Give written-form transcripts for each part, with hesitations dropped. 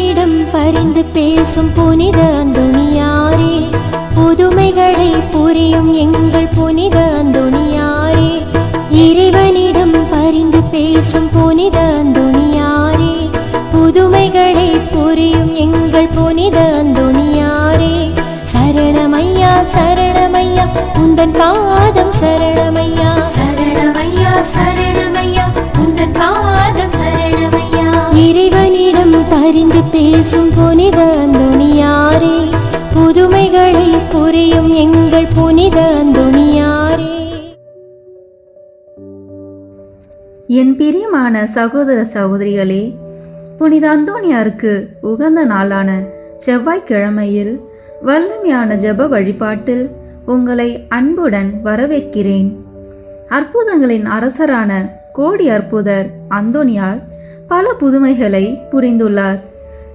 இறைவனிடம் பரிந்து பேசும் புனித அந்தோணியாரே, புதுமைகளை புரியும் எங்கள் புனித அந்தோணியாரே. இறைவனிடம் பரிந்து பேசும் புனித அந்தோணியாரே, புதுமைகளை புரியும் எங்கள் புனித அந்தோணியாரே. சரணமையா சரணமையா உந்தன் பாதம் சரணமையா, சரணமையா சரணமையா உந்தன் பாதம் சரணமையா. இறைவனிடம் பரிந்து பேசும் புனித அந்தோணியாரே, புதுமைகளை புரியும் எங்கள் புனித அந்தோணியாரே. என் பிரியமான சகோதர சகோதரிகளே, புனித அந்தோணியாருக்கு உகந்த நாளான செவ்வாய்க்கிழமையில் வல்லமையான ஜெப வழிபாட்டில் உங்களை அன்புடன் வரவேற்கிறேன். அற்புதங்களின் அரசரான கோடி அற்புதர் அந்தோணியார் பல புதுமைகளை புரிந்துள்ளார்.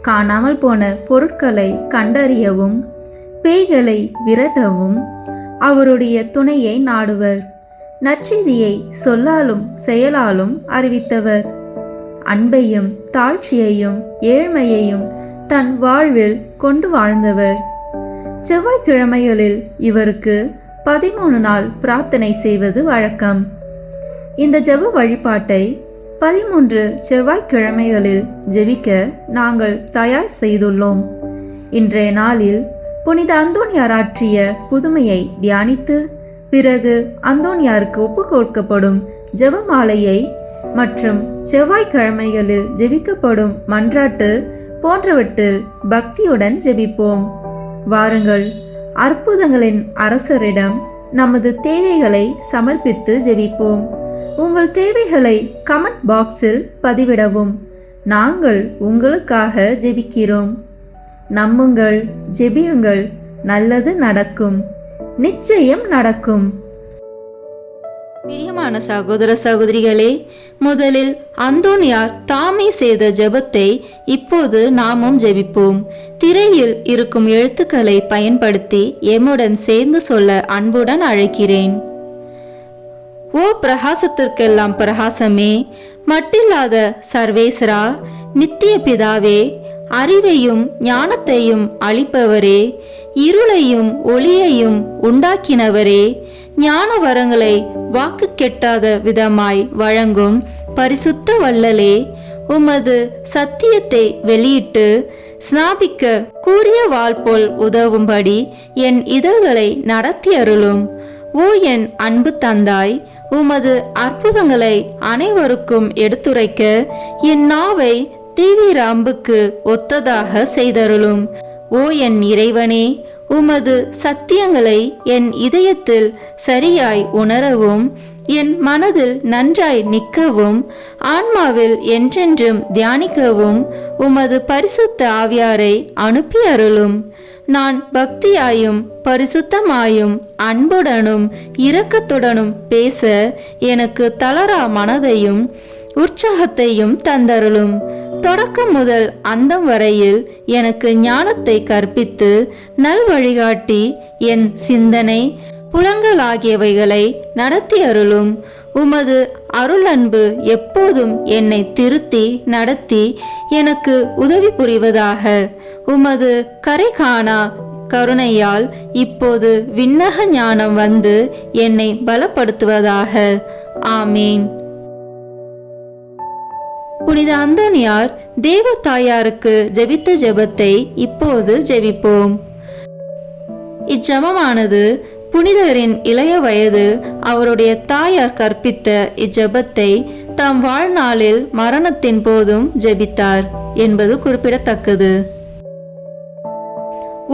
காணாமல் போன பொருட்களை கண்டறியவும் பேய்களை விரட்டவும் அவருடைய துணையை நாடுவர். நற்செய்தியை சொல்லாலும் செயலாலும் அறிவித்தவர். அன்பையும் தாழ்ச்சியையும் ஏழ்மையையும் தன் வாழ்வில் கொண்டு வாழ்ந்தவர். செவ்வாய்க்கிழமைகளில் இவருக்கு 13 நாள் பிரார்த்தனை செய்வது வழக்கம். இந்த ஜெப வழிபாட்டை 13 செவ்வாய்க்கிழமைகளில் ஜெபிக்க நாங்கள் தயார் செய்துள்ளோம். இன்றைய நாளில் புனித அந்தோணியார் ஆற்றிய புதுமையை தியானித்து பிறகு அந்தோணியாருக்கு ஒப்பு கொடுக்கப்படும் ஜெபமாலையை மற்றும் செவ்வாய்க்கிழமைகளில் ஜெபிக்கப்படும் மன்றாட்டு போன்றவற்றில் பக்தியுடன் ஜெபிப்போம். வாருங்கள், அற்புதங்களின் அரசரிடம் நமது தேவைகளை சமர்ப்பித்து ஜெபிப்போம். உங்கள் தேவைகளை கமெண்ட் பாக்ஸில் பதிவிடவும். நாங்கள் உங்களுக்காக ஜெபிக்கிறோம். நம்புங்கள், ஜெபியுங்கள், நல்லது நடக்கும், நிச்சயம் நடக்கும். பிரியமான சகோதர சகோதரிகளே, முதலில் அந்தோணியார் தாமே செய்த ஜெபத்தை இப்போது நாமும் ஜெபிப்போம். திரையில் இருக்கும் எழுத்துக்களை பயன்படுத்தி எம்முடன் சேர்ந்து சொல்ல அன்புடன் அழைக்கிறேன். ஓ பிரகாசத்திற்கெல்லாம் பிரகாசமே, மட்டில்லாத சர்வேஸ்வரா, நித்திய பிதாவே, அறிவையும் ஞானத்தையும் அளிப்பவரே, இருளையும் ஒளியையும் உண்டாக்கினவரே, ஞான வரங்களை வாக்கு கெட்டாத விதமாய் வழங்கும் பரிசுத்த வள்ளலே, உமது சத்தியத்தை வெளியிட்டு ஸ்நாபிக்க கூறிய வாள் போல் உதவும்படி என் இதழ்களை நடத்தி அருளும். ஓ என் அன்பு தந்தாய், உமது அற்புதங்களை அனைவருக்கும் எடுத்துரைக்க என் நாவை தீவிர அம்புக்கு ஒத்ததாக செய்தருளும். ஓ என் இறைவனே, உமது சத்தியங்களை என் இதயத்தில் சரியாய் உணரவும் என் மனதில் நன்றாய் நிற்கவும் ஆன்மாவில் என்றென்றும் தியானிக்கவும் உமது பரிசுத்த ஆவியாரை அனுப்பி அருளும். நான் பக்தியாயும் பரிசுத்தமாயும் அன்புடனும் இரக்கத்துடனும் பேச எனக்கு தளரா மனதையும் உற்சாகத்தையும் தந்தருளும். தொடக்கம் முதல் அந்தம் வரையில் எனக்கு ஞானத்தை கற்பித்து நல் வழிகாட்டி என் சிந்தனை புலன்கள் ஆகியவைகளை நடத்தி அருளும். உமது அருள் அன்பு எப்போதும் என்னை திருத்தி நடத்தி எனக்கு உதவி புரிவதாக. உமது கரை காணா கருணையால் இப்போது விண்ணக ஞானம் வந்து என்னை பலப்படுத்துவதாக. ஆமீன். புனித அந்தோணியார் தேவ தாயாருக்கு ஜெபித்த ஜெபத்தை இப்போது ஜெபிப்போம். இச்செபமானது புனிதரின் இளைய வயது அவருடைய தாயார் கற்பித்த இச்செபத்தை தம் வாழ்நாளில் மரணத்தின் போதும் ஜெபித்தார் என்பது குறிப்பிடத்தக்கது.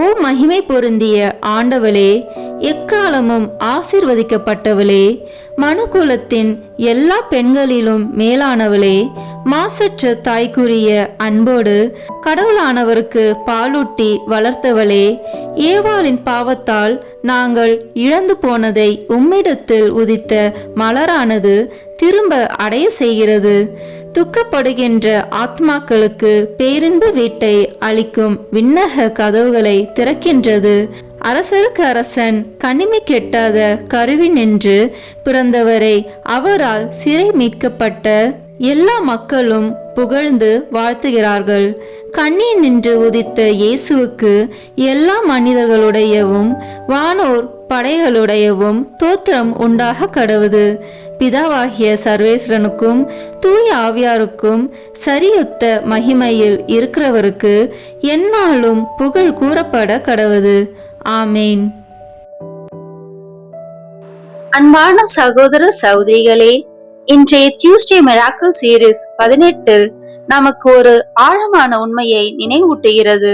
ஓ மகிமை பொருந்திய ஆண்டவளே, எக்காலமும் ஆசீர்வதிக்கப்பட்டவளே, மனுக்குலத்தின் எல்லா பெண்களிலும் மேலானவளே, மாசற்ற தாய்க்குரிய அன்போடு கடவுளானவருக்கு பாலூட்டி வளர்த்தவளே, ஏவாளின் பாவத்தால் நாங்கள் இழந்து போனதை உம்மிடத்தில் உதித்த மலரானது திரும்ப அடைய செய்கிறது. துக்கப்படுகின்ற ஆத்மாக்களுக்கு பேரின்ப வீட்டை அளிக்கும் விண்ணக கதவுகளை திறக்கின்றது. அரசருக்கு அரசன் கனிமை கெட்டாத கருவி நின்று பிறந்தவரை அவரால் சிறை மீட்கப்பட்ட எல்லா மக்களும் புகழ்ந்து வாழ்த்துகிறார்கள். கண்ணில் நின்று உதித்த இயேசுவுக்கு எல்லா மனிதர்களுடையவும் வானோர் படைகளுடையவும் தோத்திரம் உண்டாக கடவுது. பிதாவாகிய சர்வேஸ்வரனுக்கும் தூய ஆவியாருக்கும் சரியொத்த மகிமையில் இருக்கிறவருக்கு எந்நாளும் புகழ் கூறப்பட கடவுது. ஆமேன். அன்பான சகோதர சகோதரிகளே, இன்றைய டியூஸ்டே மிராக்கிள் சீரிஸ் 18 நமக்கு ஒரு ஆழமான உண்மையை நினைவூட்டுகிறது.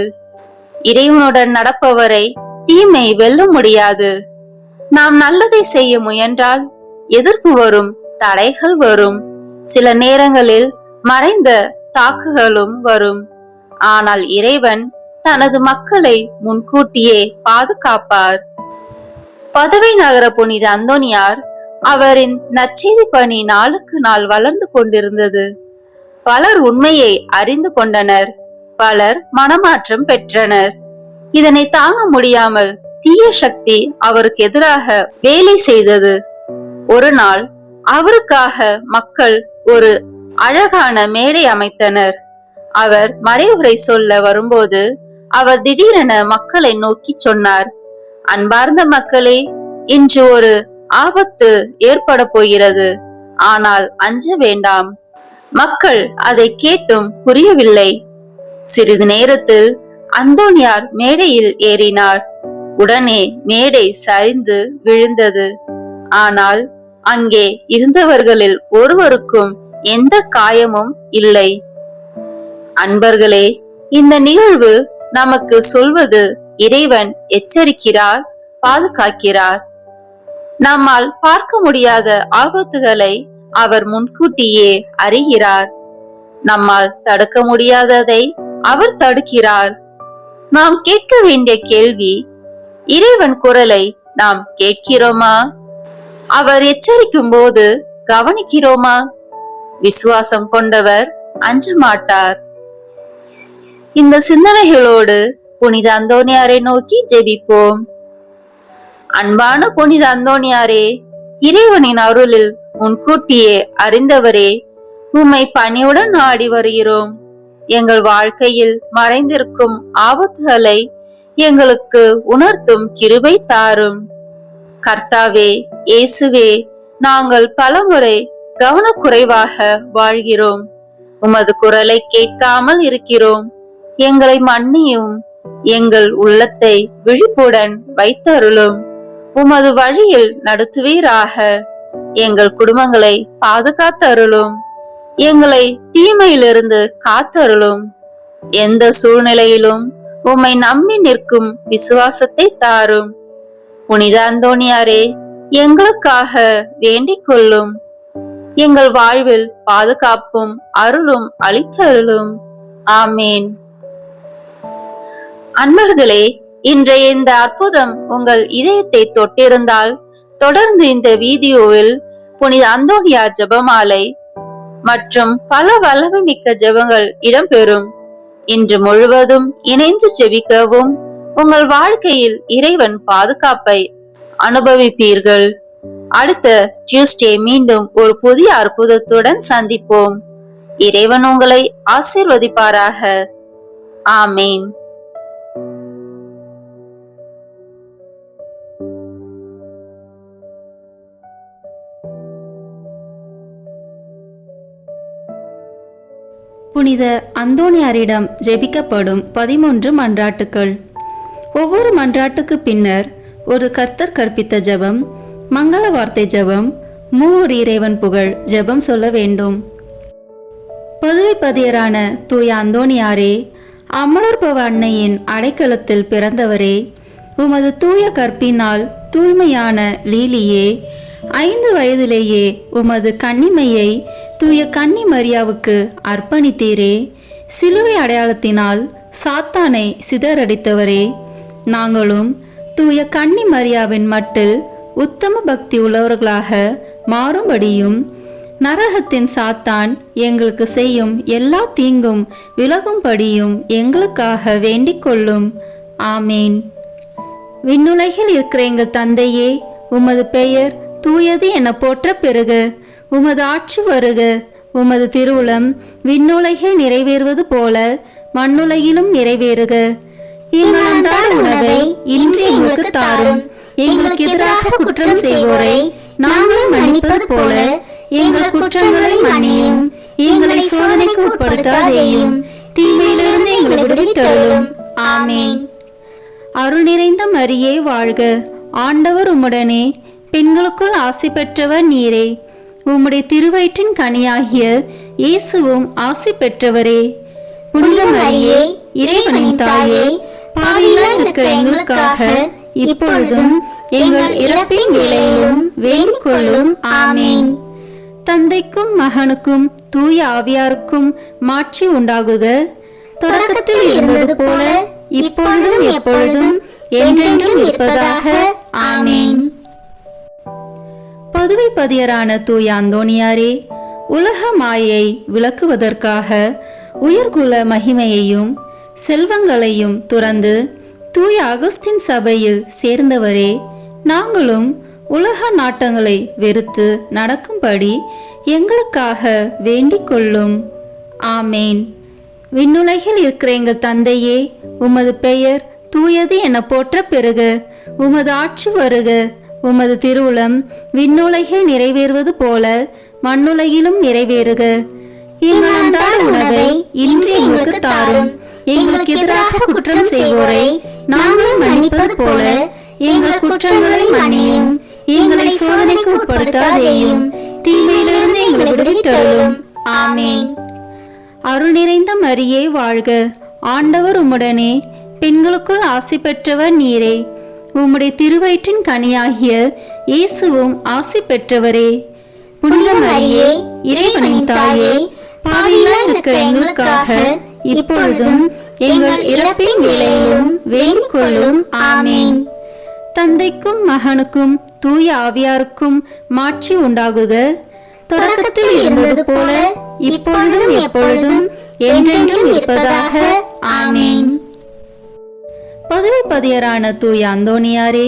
இறைவனுடன் நடப்பவரை தீமை வெல்ல முடியாது. நாம் நல்லதை செய்ய முயன்றால் எதிர்ப்பு வரும், தடைகள் வரும், சில நேரங்களில் மறைந்த தாக்குகளும் வரும். ஆனால் இறைவன் தனது மக்களை முன்கூட்டியே பாதுகாப்பார். பதுவை நகர புனித அந்தோனியார் அவரின் நற்செய்தி பணி நாளுக்கு நாள் வளர்ந்து கொண்டிருந்தது. பலர் உண்மையை அறிந்து கொண்டனர், பலர் மனமாற்றம் பெற்றனர். இதனை தாங்க முடியாமல் தீய சக்தி அவருக்கு எதிராக வேலை செய்தது. ஒரு நாள் அவருக்காக மக்கள் ஒரு அழகான மேடை அமைத்தனர். அவர் மறைவுரை சொல்ல வரும்போது அவர் திடீரென மக்களை நோக்கி சொன்னார், அன்பார்ந்த மக்களே, இன்று ஒரு ஆபத்து ஏற்பட போகிறது, ஆனால் அஞ்ச வேண்டாம். மக்கள் அதை கேட்டும் புரியவில்லை. சிறிது நேரத்தில் அந்தோனியார் மேடையில் ஏறினார். உடனே மேடை சரிந்து விழுந்தது. ஆனால் அங்கே இருந்தவர்களில் ஒருவருக்கும் எந்த காயமும் இல்லை. அன்பர்களே, இந்த நிகழ்வு நமக்கு சொல்வது இறைவன் எச்சரிக்கிறார், பாதுகாக்கிறார். நம்மால் பார்க்க முடியாத ஆபத்துகளை அவர் முன்கூட்டியே அறிகிறார். நம்மால் தடுக்க முடியாததை அவர் தடுக்கிறார். நாம் கேட்க வேண்டிய கேள்வி, இறைவன் குரலை நாம் கேட்கிறோமா? அவர் எச்சரிக்கும் போது கவனிக்கிறோமா? விசுவாசம் கொண்டவர் அஞ்ச மாட்டார். இந்த சிந்தனைகளோடு புனித அந்தோனியாரை நோக்கி ஜெபிப்போம். அன்பான புனித அந்தோனியாரே, இறைவனின் அருளில் முன்கூட்டியே அறிந்தவரே, உம்மை பணியுடன் நாடி வருகிறோம். எங்கள் வாழ்க்கையில் மறைந்திருக்கும் ஆபத்துகளை எங்களுக்கு உணர்த்தும் கிருபை தாரும். கர்த்தாவே, இயேசுவே, நாங்கள் பலமுறை கவனக்குறைவாக வாழ்கிறோம். உமது குரலை கேட்காமல் இருக்கிறோம். எங்களை மன்னியும். எங்கள் உள்ளத்தை விழிப்புடன் வைத்தருளும். உமது வழியில் நடத்துவீராக. எங்கள் குடும்பங்களை பாதுகாத்தருளும். எங்களை தீமையிலிருந்து காத்தருளும். எந்த சூழ்நிலையிலும் உம்மை நம்பி நிற்கும் விசுவாசத்தை தாரும். புனித அந்தோனியாரே, எங்களுக்காக வேண்டிக் கொள்ளும். எங்கள் வாழ்வில் பாதுகாப்பும் அருளும் அளித்தருளும். ஆமேன். அன்பர்களே, இன்றைய இந்த அற்புதம் உங்கள் இதயத்தை தொட்டிருந்தால் தொடர்ந்து இந்த வீடியோவில் புனித அந்தோனியார் ஜெபமாலை மற்றும் பல வல்லமை மிக்க ஜெபங்கள் இடம்பெறும். இன்று முழுவதும் இணைந்து ஜெபிக்கவும் உங்கள் வாழ்க்கையில் இறைவன் பாதுகாப்பை அனுபவிப்பீர்கள். அடுத்த டியூஸ்டே மீண்டும் ஒரு புதிய அற்புதத்துடன் சந்திப்போம். இறைவன் உங்களை ஆசீர்வதிப்பாராக. ஆமேன். புனித அந்தோனியாரிடம் ஜெபிக்கப்படும் 13 மன்றாட்டுக்கள். ஒவ்வொரு மன்றாட்டுக்கு பின்னர் ஒரு கர்த்தர் கற்பித்த ஜெபம், மங்கள வார்த்தை ஜெபம், மூவர் இறைவன் புகழ் ஜெபம் சொல்ல வேண்டும். பதுவை பதியரான தூய அந்தோனியாரே, அமலர்பவ அன்னையின் அடைக்கலத்தில் பிறந்தவரே, உமது தூய கற்பினால் தூய்மையான லீலியே, 5 வயதிலேயே உமது கன்னிமையை தூய கன்னி மரியாவுக்கு அர்ப்பணித்தீரே. சிலுவை அடையாளத்தினால் சாத்தானை சிதறடித்தவரே, நாங்களும் தூய கன்னி மரியாவின் மட்டில் உத்தம பக்தி உள்ளவர்களாக மாறும்படியும் நரகத்தின் சாத்தான் எங்களுக்கு செய்யும் எல்லா தீங்கும் விலகும்படியும் எங்களுக்காக வேண்டிக் கொள்ளும். ஆமேன். விண்ணுலகில் இருக்கிற எங்கள் தந்தையே, உமது பெயர் தூயது என போற்ற பெறுக. உமது ஆட்சி வருக. உமது திருவுளம் விண்ணுலகில் நிறைவேறுவது போல மண்ணுலகிலும் நிறைவேறுக. எங்கள் அன்றாட உணவை இன்று எங்களுக்கு தாரும். எங்களுக்கு எதிராக குற்றம் செய்வோரை நாங்கள் மன்னிப்பது போல எங்கள் குற்றங்களை மன்னியும். எங்களை சோதனைக்கு உட்படுத்தாதேயும், தீமையிலிருந்து எங்களை விடுவித்தருளும். ஆமேன். அருள் நிறைந்த மரியே வாழ்க, ஆண்டவர் உம்முடனே, பெண்களுக்குள் ஆசி பெற்றவர் நீரே. உம்முடைய திருவயிற்றின் கனியாகிய இயேசுவும் ஆசி பெற்றவரே. புனித மரியே, இறைவனின் தாயே, பாவிகளாய் இருக்கிற எங்களுக்காக இப்பொழுதும் எங்கள் இறப்பின் வேளையிலும் வேண்டிக் கொள்ளும். ஆமேன். தந்தைக்கும் மகனுக்கும் தூய ஆவியாருக்கும் மாட்சி உண்டாகுக. தொடக்கத்தில் இருந்தது போல இப்பொழுதும் எப்பொழுதும் என்றென்றும் இருப்பதாக. ஆமேன். பதுவை பதியரான தூய அந்தோணியாரே, உலக மாயை விளக்குவதற்காக உயர்குல மகிமையையும் செல்வங்களையும் துறந்து தூய அகஸ்தின் சபையில் சேர்ந்தவரே, நாங்களும் உலக நாட்டங்களை வெறுத்து நடக்கும்படி எங்களுக்காக வேண்டிக் கொள்ளும். ஆமேன். விண்ணுலகில் இருக்கிற எங்கள் தந்தையே, உமது பெயர் தூயது என போற்ற பெறுக. உமது ஆட்சி வருக. உமது திருவுளம் விண்ணுலகில் நிறைவேறுவது போல மண்ணுலகிலும் நிறைவேறுக. எங்கள் அன்றாட உணவை இன்று எங்களுக்கு தாரும். எங்களுக்கு எதிராக குற்றம் செய்வோரை நாங்கள் மன்னிப்பது போல எங்கள் குற்றங்களை மன்னியும். எங்களை சோதனைக்கு உட்படுத்தாதேயும், தீமையிலிருந்து எங்களை விடுவித்தருளும். ஆமேன். அருள் நிறைந்த மரியே வாழ்க, ஆண்டவர் உம்முடனே, பெண்களுக்குள் ஆசி பெற்றவர் நீரே. உம்முடைய திருவயிற்றின் கனியாகிய இயேசுவும் ஆசி பெற்றவரே. புனித மரியே, இறைவனின் தாயே, பாவிகளாய் இருக்கிற எங்களுக்காக இப்பொழுதும் எங்கள் இறப்பின் வேளையிலும் வேண்டிக் கொள்ளும். ஆமேன். தந்தைக்கும் மகனுக்கும் தூய ஆவியாருக்கும் மாட்சி உண்டாகுக. தொடக்கத்தில் இருந்தது போல இப்பொழுதும் எப்பொழுதும் என்றென்றும் இருப்பதாக. ஆமேன். பதுவை பதியரான தூய அந்தோணியாரே,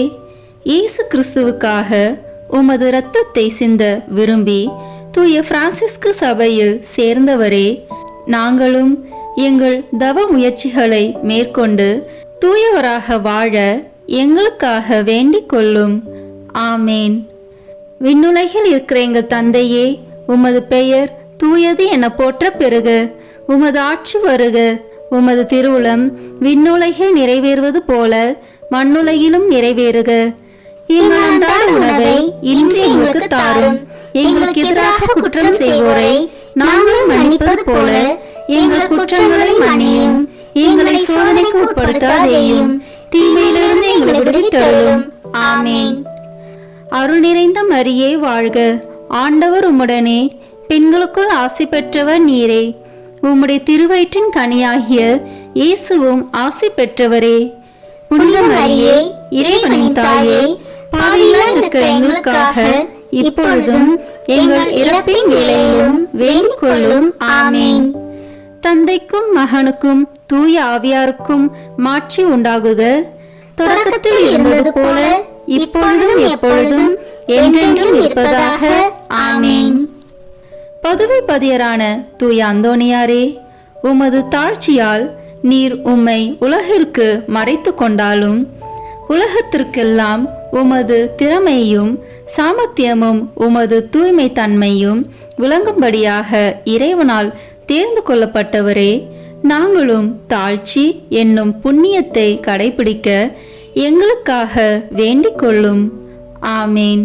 இயேசு கிறிஸ்துவுக்காக உமது இரத்தத்தை சிந்த விரும்பி தூய பிரான்சிஸ்கு சபையில் சேர்ந்தவரே, நாங்களும் எங்கள் தவ முயற்சிகளை மேற்கொண்டு தூயவராக வாழ எங்களுக்காக வேண்டிக் கொள்ளும். ஆமேன். விண்ணுலகில் இருக்கிற எங்கள் தந்தையே, உமது பெயர் தூயது என போற்ற பெறுக. உமது ஆட்சி வருக. உமது திருவுளம் விண்ணுலகில் நிறைவேறுவது போல மண்ணுலகிலும் நிறைவேறுக. எங்கள் அன்றாட உணவை இன்று எங்களுக்கு தாரும். எங்களுக்கு எதிராக குற்றம் செய்வோரை நாங்கள் மன்னிப்பது போல எங்கள் குற்றங்களை மன்னியும். எங்களை சோதனைக்கு உட்படுத்தாதேயும், தீமையிலிருந்து எங்களை விடுவித்தருளும். ஆமேன். அருள் நிறைந்த மரியே வாழ்க, ஆண்டவர் உம்முடனே, பெண்களுக்குள் ஆசி பெற்றவர் நீரே. உம்முடைய திருவயிற்றின் கனியாகிய இயேசுவும் ஆசி பெற்றவரே. புனித மரியே, இறைவனின் தாயே, பாவிகளாய் இருக்கிற எங்களுக்காக இப்பொழுதும் எங்கள் இறப்பின் வேளையிலும் வேண்டிக் கொள்ளும். ஆமேன். தந்தைக்கும் மகனுக்கும் தூய ஆவியாருக்கும் மாட்சி உண்டாகுக. தொடக்கத்தில் இருந்தது போல இப்பொழுதும் எப்பொழுதும் என்றென்றும் இருப்பதாக. ஆமேன். பதுவை பதியரான தூய அந்தோணியாரே, உமது தாழ்ச்சியால் நீர் உம்மை உலகிற்கு மறைத்து கொண்டாலும் உலகத்திற்கெல்லாம் உமது திறமையும் சாமர்த்தியமும் உமது தூய்மை தன்மையும் விளங்கும்படியாக இறைவனால் தேர்ந்து கொள்ளப்பட்டவரே, நாங்களும் தாழ்ச்சி என்னும் புண்ணியத்தை கடைபிடிக்க எங்களுக்காக வேண்டிக் கொள்ளும். ஆமேன்.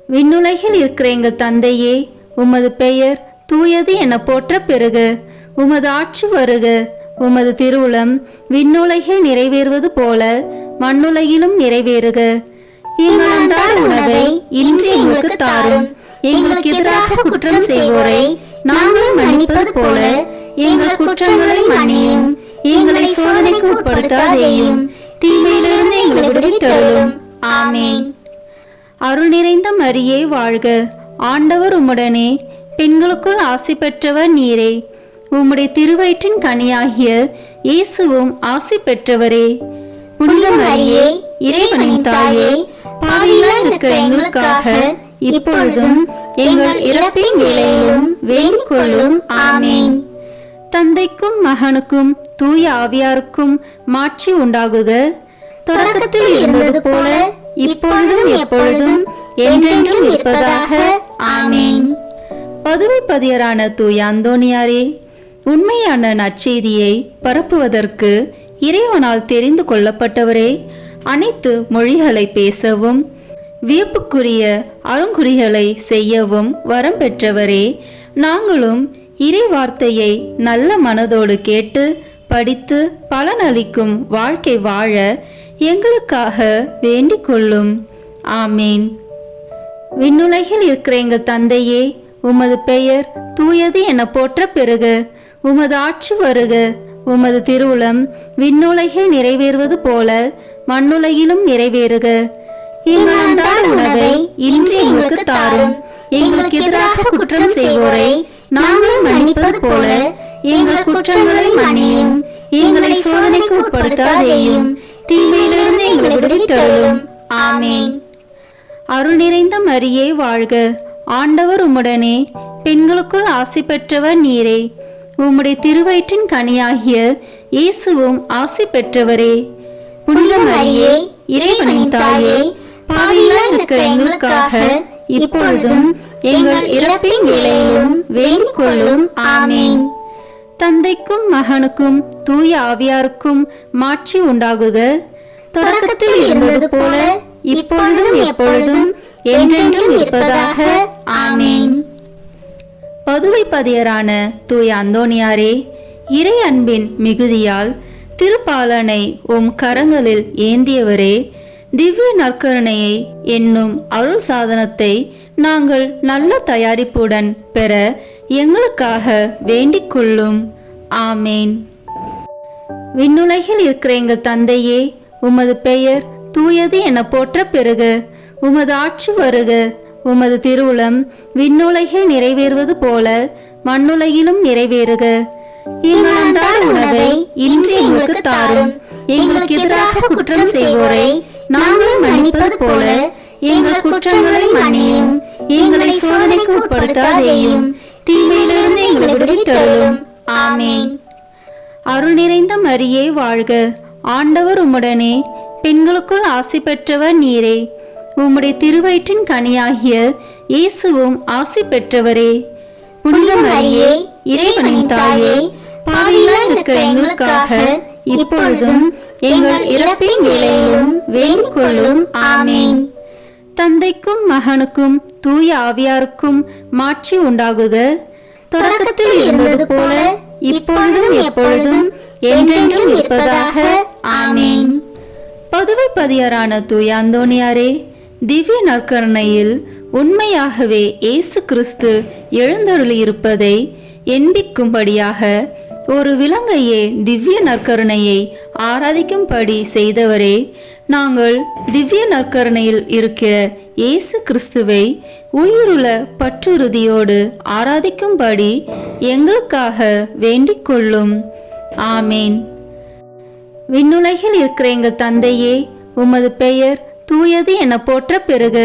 விண்ணுலகில் இருக்கிற எங்கள் தந்தையே, உமது பெயர் தூயது என போற்ற பெறுக. உமது ஆட்சி வருக. உமது திருவுளம் விண்ணுலகில் நிறைவேறுவது போல மண்ணுலகிலும் நிறைவேறுக. எங்கள் அன்றாட உணவை இன்று எங்களுக்கு தாரும். எங்களுக்கு எதிராக குற்றம் செய்வோரை நாங்கள் மன்னிப்பது போல எங்கள் குற்றங்களை மன்னியும். எங்களை சோதனைக்கு உட்படுத்தாதேயும், தீமையிலிருந்து எங்களை விடுவித்தருளும். ஆமேன். அருள் நிறைந்த மரியே வாழ்க, ஆண்டவர் உம்முடனே, பெண்களுக்குள் ஆசி பெற்றவர் நீரே. உம்முடைய திருவயிற்றின் கனியாகிய இயேசுவும் ஆசி பெற்றவரே. புனித மரியே, இறைவனின் தாயே, பாவிகளாய் இருக்கிற எங்களுக்காக இப்பொழுதும் எங்கள் இறப்பின் வேளையிலும் வேண்டிக் கொள்ளும். ஆமேன். தந்தைக்கும் மகனுக்கும் தூய ஆவியாருக்கும் மாட்சி உண்டாகுக. தொடக்கத்தில் இருந்தது போல இப்பொழுதும் எப்பொழுதும் என்றென்றும் இருப்பதாக. ஆமேன். பதுவை பதியரான தூய அந்தோணியாரே, உண்மையான நற்செய்தியை பரப்புவதற்கு இறைவனால் தெரிந்து கொள்ளப்பட்டவரே, அனைத்து மொழிகளை பேசவும் வியப்புக்குரிய அருங்குறிகளை செய்யவும் வரம் பெற்றவரே, நாங்களும் இறை வார்த்தையை நல்ல மனதோடு கேட்டு படித்து பலனளிக்கும் வாழ்க்கை வாழ எங்களுக்காக வேண்டிக் கொள்ளும். ஆமேன். விண்ணுலகில் இருக்கிற எங்கள் தந்தையே, உமது பெயர் தூயது என போற்ற பெறுக. உமது ஆட்சி வருக. உமது திருவுளம் விண்ணுலகில் நிறைவேறுவது போல மண்ணுலகிலும் நிறைவேறுக. எங்கள் அன்றாட உணவை இன்று எங்களுக்கு தாரும். எங்களுக்கு எதிராக குற்றம் செய்வோரை நாங்கள் மன்னிப்பது போல எங்கள் குற்றங்களை மன்னியும். எங்களை சோதனைக்கு உட்படுத்தாதேயும், தீமையிலிருந்து எங்களை விடுவித்தருளும். ஆமேன். அருள் நிறைந்த மரியே வாழ்க. ஆண்டவர் உம்முடனே, பெண்களுக்குள் ஆசி பெற்றவர் நீரே. உம்முடைய திருவயிற்றின் கனியாகிய இயேசுவும் ஆசி பெற்றவரே. புனித மரியே, இறைவனின் தாயே, பாவிகளாய் இருக்கிற எங்களுக்காக இப்பொழுதும் எங்கள் இறப்பின் வேளையிலும் வேண்டிக் கொள்ளும். ஆமேன். தந்தைக்கும் மகனுக்கும் தூய ஆவியாருக்கும் மாட்சி உண்டாகுக. தொடக்கத்தில் இருந்தது போல இப்பொழுதும் எப்பொழுதும் என்றென்றும் இருப்பதாக. ஆமேன். பதுவை பதியரான தூய அந்தோணியாரே, இறை அன்பின் மிகுதியால் திருப்பாலனை உம் கரங்களில் ஏந்தியவரே, திவ்ய நற்கருணையை என்னும் அருள் சாதனத்தை நாங்கள் நல்ல தயாரிப்புடன் பெற எங்களுக்காக வேண்டிக் கொள்ளும். ஆமேன். விண்ணுலகில் இருக்கிற எங்கள் தந்தையே, உமது பெயர் தூயது என போற்ற பெறுக. உமது ஆட்சி வருக. உமது திருவுளம் விண்ணுலகில் நிறைவேறுவது போல மண்ணுலகிலும் நிறைவேறுக. எங்கள் அன்றாட உணவை இன்று எங்களுக்கு தாரும். எங்களுக்கு எதிராக குற்றம் செய்வோரை நாங்கள் மன்னிப்பது போல எங்கள் குற்றங்களை மன்னியும். எங்களை சோதனைக்கு உட்படுத்தாதேயும், தீமையிலிருந்து எங்களை விடுவித்தருளும். ஆமேன். அருள் நிறைந்த மரியே வாழ்க. ஆண்டவர் உம்முடனே, பெண்களுக்குள் ஆசி பெற்றவர் நீரே. உம்முடைய திருவயிற்றின் கனியாகிய இயேசுவும் ஆசி பெற்றவரே. புனித மரியே, இறைவனின் தாயே, பாவிகளாய் இருக்கிற எங்களுக்காக இப்பொழுதும் எங்கள் இறப்பின் வேளையிலும் வேண்டிக் கொள்ளும். ஆமேன். தந்தைக்கும் மகனுக்கும் தூய ஆவியாருக்கும் மாட்சி உண்டாகுக. தொடக்கத்தில் இருந்தது போல இப்பொழுதும் எப்பொழுதும் என்றென்றும் இருப்பதாக. ஆமேன். பதுவை பதியரான தூய அந்தோணியாரே, திவ்ய நற்கருணையில் உண்மையாகவே இயேசு கிறிஸ்து எழுந்தருளியிருப்பதை எண்பிக்கும்படியாக ஒரு விலங்கையே திவ்ய நற்கருணையை ஆராதிக்கும்படி செய்தவரே, நாங்கள் திவ்ய நற்கருணையில் இருக்கிற இயேசு கிறிஸ்துவை உயிருள்ள பற்றுறுதியோடு ஆராதிக்கும்படி எங்களுக்காக வேண்டிக் கொள்ளும். ஆமேன். விண்ணுலகில் இருக்கிற எங்கள் தந்தையே, உமது பெயர் தூயது என போற்ற பெறுக.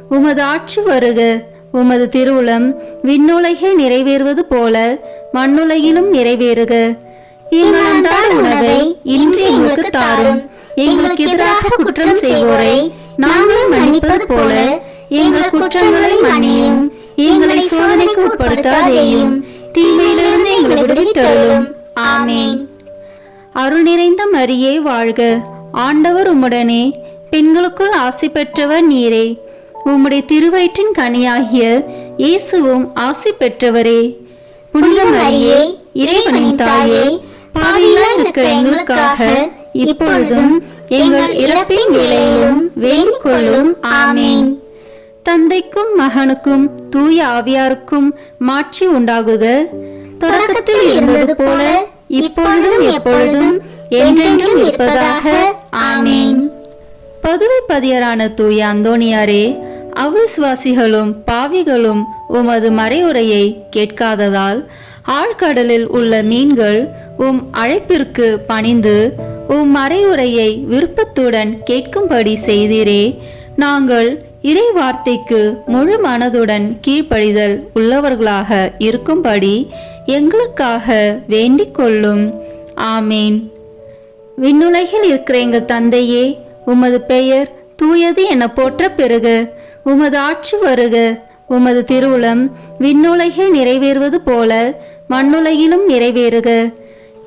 உமது ஆட்சி வருக. உமது திருவுளம் விண்ணுலகில் நிறைவேறுவது போல மண்ணுலகிலும் நிறைவேறுக. எங்கள் அன்றாட உணவை இன்று எங்களுக்கு தாரும். எங்களுக்கு எதிராக குற்றம் செய்வோரை நாங்கள் மன்னிப்பது போல எங்கள் குற்றங்களை மன்னியும். எங்களை சோதனைக்கு உட்படுத்தாதேயும், தீமையிலிருந்து எங்களை விடுவித்தருளும். ஆமேன். அருள் நிறைந்த மரியே வாழ்க. ஆண்டவர் உம்முடனே, பெண்களுக்குள் ஆசி பெற்றவர் நீரே. உம்முடைய திருவயிற்றின் கனியாகிய இயேசுவும் ஆசி பெற்றவரே. புனித மரியே, இறைவனின் தாயே, பாவிகளாய் இருக்கிற எங்களுக்காக இப்பொழுதும் எங்கள் இறப்பின் வேளையிலும் வேண்டிக் கொள்ளும். ஆமேன். தந்தைக்கும் மகனுக்கும் தூய ஆவியாருக்கும் மாட்சி உண்டாகுக. தொடக்கத்தில் இருந்தது போல இப்பொழுதும் எப்பொழுதும் என்றென்றும் இருப்பதாக. ஆமேன். பதுவை பதியரான தூய அந்தோணியாரே, அவிசுவாசிகளும் பாவிகளும் உமது மறையுரையை கேட்காததால் ஆழ்கடலில் உள்ள மீன்கள் உம் அழைப்பிற்கு பணிந்து உம் மறையுரையை விருப்பத்துடன் கேட்கும்படி செய்தீரே. நாங்கள் இறை வார்த்தைக்கு முழு மனதுடன் கீழ்ப்படிதல் உள்ளவர்களாக இருக்கும்படி எங்களுக்காக வேண்டிக் கொள்ளும். ஆமேன். விண்ணுலகில் இருக்கிற எங்கள் தந்தையே, உமது பெயர் தூயது என போற்ற பெறுக. உமது ஆட்சி வருக. உமது திருவுளம் விண்ணுலகில் நிறைவேறுவது போல மண்ணுலகிலும் நிறைவேறுக.